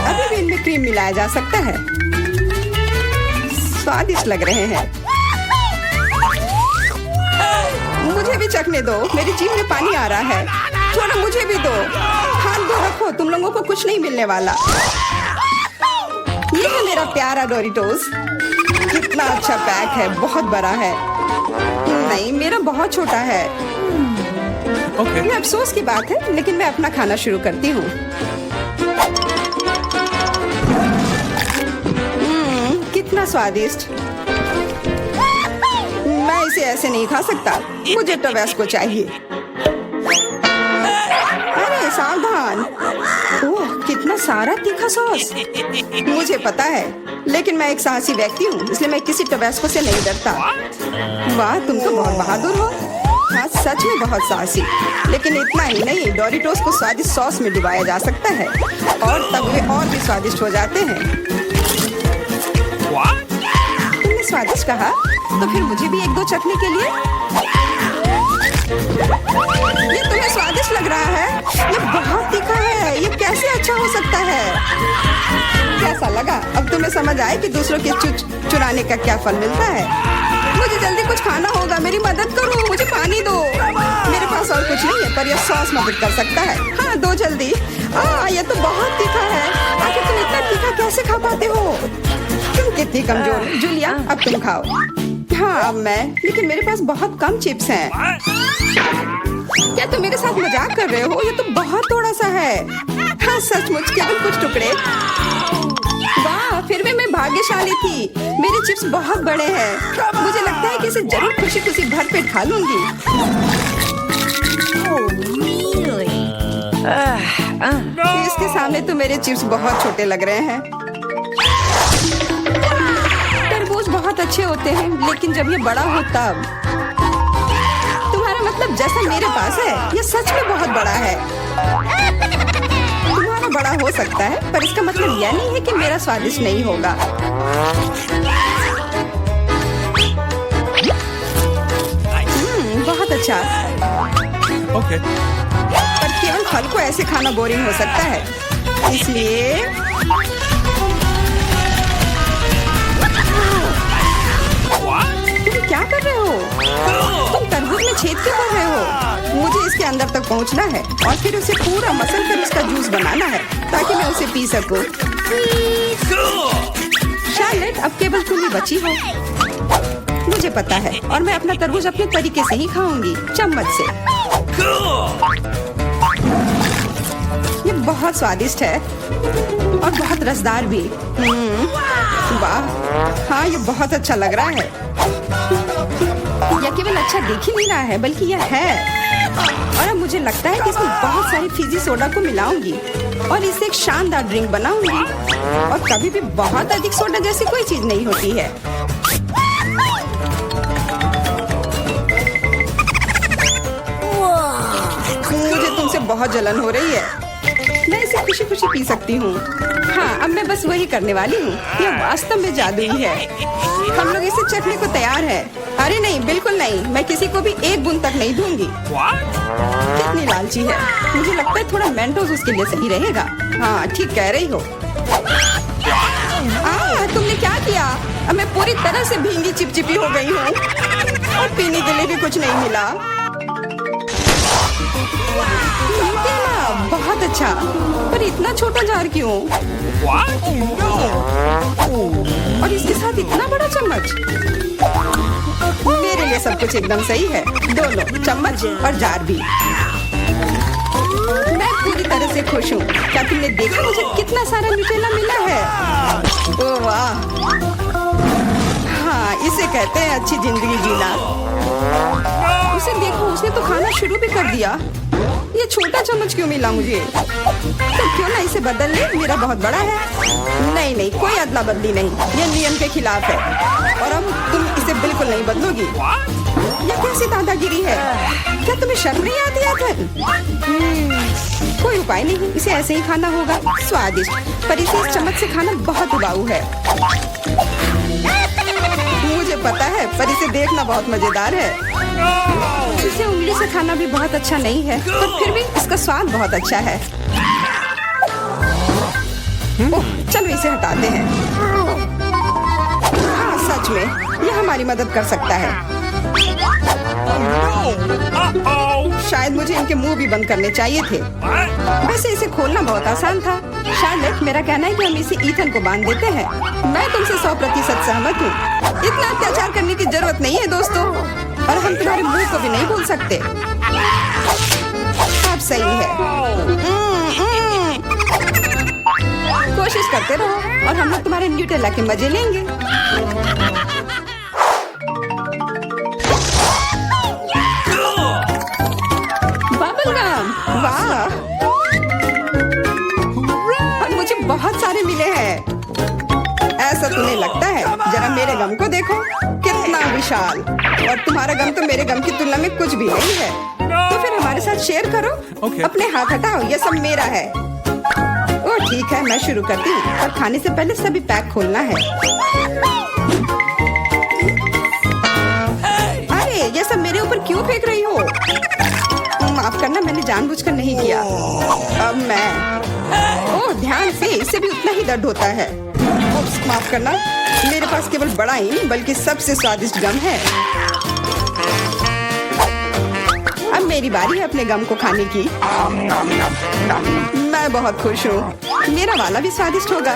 अभी भी इनमें क्रीम मिलाया जा सकता है। स्वादिष्ट लग रहे हैं। मुझे भी चखने दो। मेरी जीभ में पानी आ रहा है। थोड़ा मुझे भी दो। हाथ दो रखो, तुम लोगों को कुछ नहीं मिलने वाला। ये है मेरा प्यारा डोरिटोस, कितना अच्छा पैक है, बहुत बड़ा है। नहीं, मेरा बहुत छोटा है। Okay. ये अफसोस की बात है, लेकिन मैं अपना खाना शुरू करती हूँ। कितना स्वादिष्ट। मैं इसे ऐसे नहीं खा सकता, मुझे टबैस्को चाहिए। अरे सावधान। ओह, कितना सारा तीखा सॉस। मुझे पता है, लेकिन मैं एक साहसी व्यक्ति हूँ, इसलिए मैं किसी टबैस्को से नहीं डरता। वाह, तुम तो बहुत बहादुर हो। हाँ, सच में बहुत साहसी। लेकिन इतना ही नहीं, डोरिटोस को स्वादिष्ट सॉस में डुबाया जा सकता है और तब वे और भी स्वादिष्ट हो जाते हैं। तुमने स्वादिष्ट कहा, तो फिर मुझे भी एक दो चखने के लिए। ये तुम्हें स्वादिष्ट लग रहा है? ये बहुत तीखा है, ये कैसे अच्छा हो सकता है? कैसा लगा? अब तुम्हें समझ आए कि दूसरों के चुराने का क्या फल मिलता है। मुझे जल्दी कुछ खाना होगा, मेरी मदद करो, मुझे पानी दो। मेरे पास और कुछ नहीं है, पर यह सॉस मदद कर सकता है। हाँ, दो जल्दी। ये तो बहुत तीखा है। आखिर तुम इतना तीखा कैसे खा पाते हो? तुम कितनी कमजोर हो। जूलिया, अब तुम खाओ। हाँ, अब मैं, लेकिन मेरे पास बहुत कम चिप्स हैं। क्या तुम मेरे साथ मजाक कर रहे हो? ये तो बहुत थोड़ा सा है। हाँ, सचमुच केवल कुछ टुकड़े। वाह, फिर भी मैं भाग्यशाली थी। मेरे चिप्स बहुत बड़े हैं। मुझे लगता है कि इसे जरूर खुशी खुशी भरपेट खा लूंगी। इसके सामने तो मेरे चिप्स बहुत छोटे लग रहे हैं। तरबूज बहुत अच्छे होते हैं, लेकिन जब ये बड़ा हो तब। तुम्हारा मतलब जैसा मेरे पास है, ये सच में बहुत बड़ा है। तुम्हारा बड़ा हो सकता है, पर इसका मतलब यह नहीं है कि मेरा स्वादिष्ट नहीं होगा। बहुत अच्छा। Okay. पर केवल फल को ऐसे खाना बोरिंग हो सकता है, इसलिए तुम क्या कर रहे हो? तुम तरबूज में छेद क्यों कर रहे हो? मुझे इसके अंदर तक पहुंचना है और फिर उसे पूरा मसल कर उसका जूस बनाना है ताकि मैं उसे पी सकूं। शार्लेट, अब केवल तुम ही बची हो। मुझे पता है, और मैं अपना तरबूज अपने तरीके से ही खाऊंगी, चम्मच से। ये बहुत स्वादिष्ट है और बहुत रसदार भी। वाह, हाँ, ये बहुत अच्छा लग रहा है। यह केवल अच्छा दिख ही नहीं रहा है, बल्कि यह है। और अब मुझे लगता है कि इसमें बहुत सारी फिजी सोडा को मिलाऊंगी और इससे एक शानदार ड्रिंक बनाऊंगी। और कभी भी बहुत अधिक सोडा जैसी कोई चीज नहीं होती है। मुझे तुमसे बहुत जलन हो रही है। मैं इसे खुशी खुशी पी सकती हूँ। हाँ, अब मैं बस वही करने वाली हूँ। यह वास्तव में जादुई है। हम लोग इसे चखने को तैयार है। अरे नहीं, बिल्कुल नहीं, मैं किसी को भी एक बूंद तक नहीं दूंगी। कितनी लालची है। मुझे लगता है थोड़ा मेंटोस उसके लिए सही रहेगा। हाँ, ठीक कह रही हो। तुमने क्या किया? अब मैं पूरी तरह से भींगी चिपचिपी हो गई हूँ और पीने के लिए भी कुछ नहीं मिला। बहुत अच्छा, पर इतना छोटा जार क्यों? और इसके साथ इतना बड़ा चम्मच। मेरे लिए सब कुछ एकदम सही है। दोनों चम्मच और जार भी। मैं पूरी तरह से खुश हूँ। क्या तुमने देखा मुझे कितना सारा न्यूटेला मिला है? ओह वाह, हाँ, इसे कहते हैं अच्छी जिंदगी जीना। उसे देखो, उसने तो खाना शुरू भी कर दिया। ये छोटा चम्मच क्यों मिला मुझे? तो क्यों ना इसे बदल ले, मेरा बहुत बड़ा है। नहीं नहीं, कोई अदला बदली नहीं, ये नियम के खिलाफ है। और अब तुम इसे बिल्कुल नहीं बदलोगी। ये कैसी दादागिरी है? क्या तुम्हें शर्म नहीं आती आखिर? कोई उपाय नहीं, इसे ऐसे ही खाना होगा। स्वादिष्ट, पर इसे इस चम्मच से खाना बहुत उबाऊ है। मुझे पता है, पर इसे देखना बहुत मजेदार है। इसे उंगली से खाना भी बहुत अच्छा नहीं है, पर फिर भी इसका स्वाद बहुत अच्छा है। ओह, चलो इसे हटाते हैं। हाँ, सच में यह हमारी मदद कर सकता है। शायद मुझे इनके मुंह भी बंद करने चाहिए थे। वैसे इसे खोलना बहुत आसान था। शार्लेट, मेरा कहना है कि हम इसे ईथन को बांध देते हैं। मैं तुमसे 100% सहमत हूँ। इतना अत्याचार करने की जरूरत नहीं है दोस्तों, और हम तुम्हारे मुंह को भी नहीं भूल सकते। आप सही है। कोशिश करते रहो और हम लोग तुम्हारे न्यूटेला के मजे लेंगे। बबल गम, वाह! और मुझे बहुत सारे मिले हैं। ऐसा तुम्हें लगता है? जरा मेरे गम को देखो, कितना विशाल। और तुम्हारा गम तो मेरे गम की तुलना में कुछ भी नहीं है। तो फिर हमारे साथ शेयर करो। Okay. अपने हाथ हटाओ, ये सब मेरा है। ओह ठीक है, मैं शुरू करती हूँ। और खाने से पहले सभी पैक खोलना है। अरे ये सब मेरे ऊपर क्यों फेंक रही हो? माफ करना, मैंने जानबूझकर नहीं किया। अब मैं ओह ध्यान से, इससे भी उतना ही दर्द होता है। उप्स, माफ करना, मेरे पास केवल बड़ा ही नहीं बल्कि सबसे स्वादिष्ट गम है। अब मेरी बारी है अपने गम को खाने की। मैं बहुत खुश हूँ। मेरा वाला भी स्वादिष्ट होगा,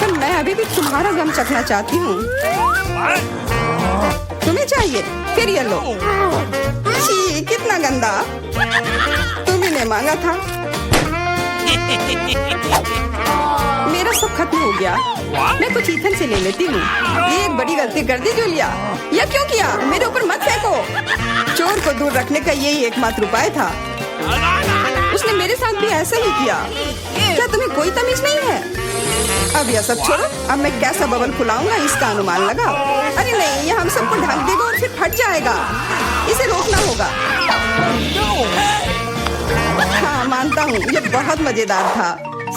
पर मैं अभी भी तुम्हारा गम चखना चाहती हूँ। तुम्हें चाहिए? फिर ये लो। छी, कितना गंदा। तुम्ही ने मांगा था। मेरा सब खत्म हो गया। मैं कुछ ईथन से ले लेती हूँ। ये एक बड़ी गलती कर दी जूलिया। यह क्यों किया? मेरे ऊपर मत फेंको। चोर को दूर रखने का यही एकमात्र उपाय था। उसने मेरे साथ भी ऐसा ही किया। क्या तुम्हें कोई तमीज नहीं है? अब यह सब छोड़ो। अब मैं कैसा बबल फुलाऊंगा इसका अनुमान लगाओ। अरे नहीं, यह हम सबको ढक देगा और फिर फट जाएगा। इसे रोकना होगा। हाँ, मानता हूँ, यह बहुत मजेदार था,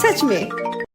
सच में।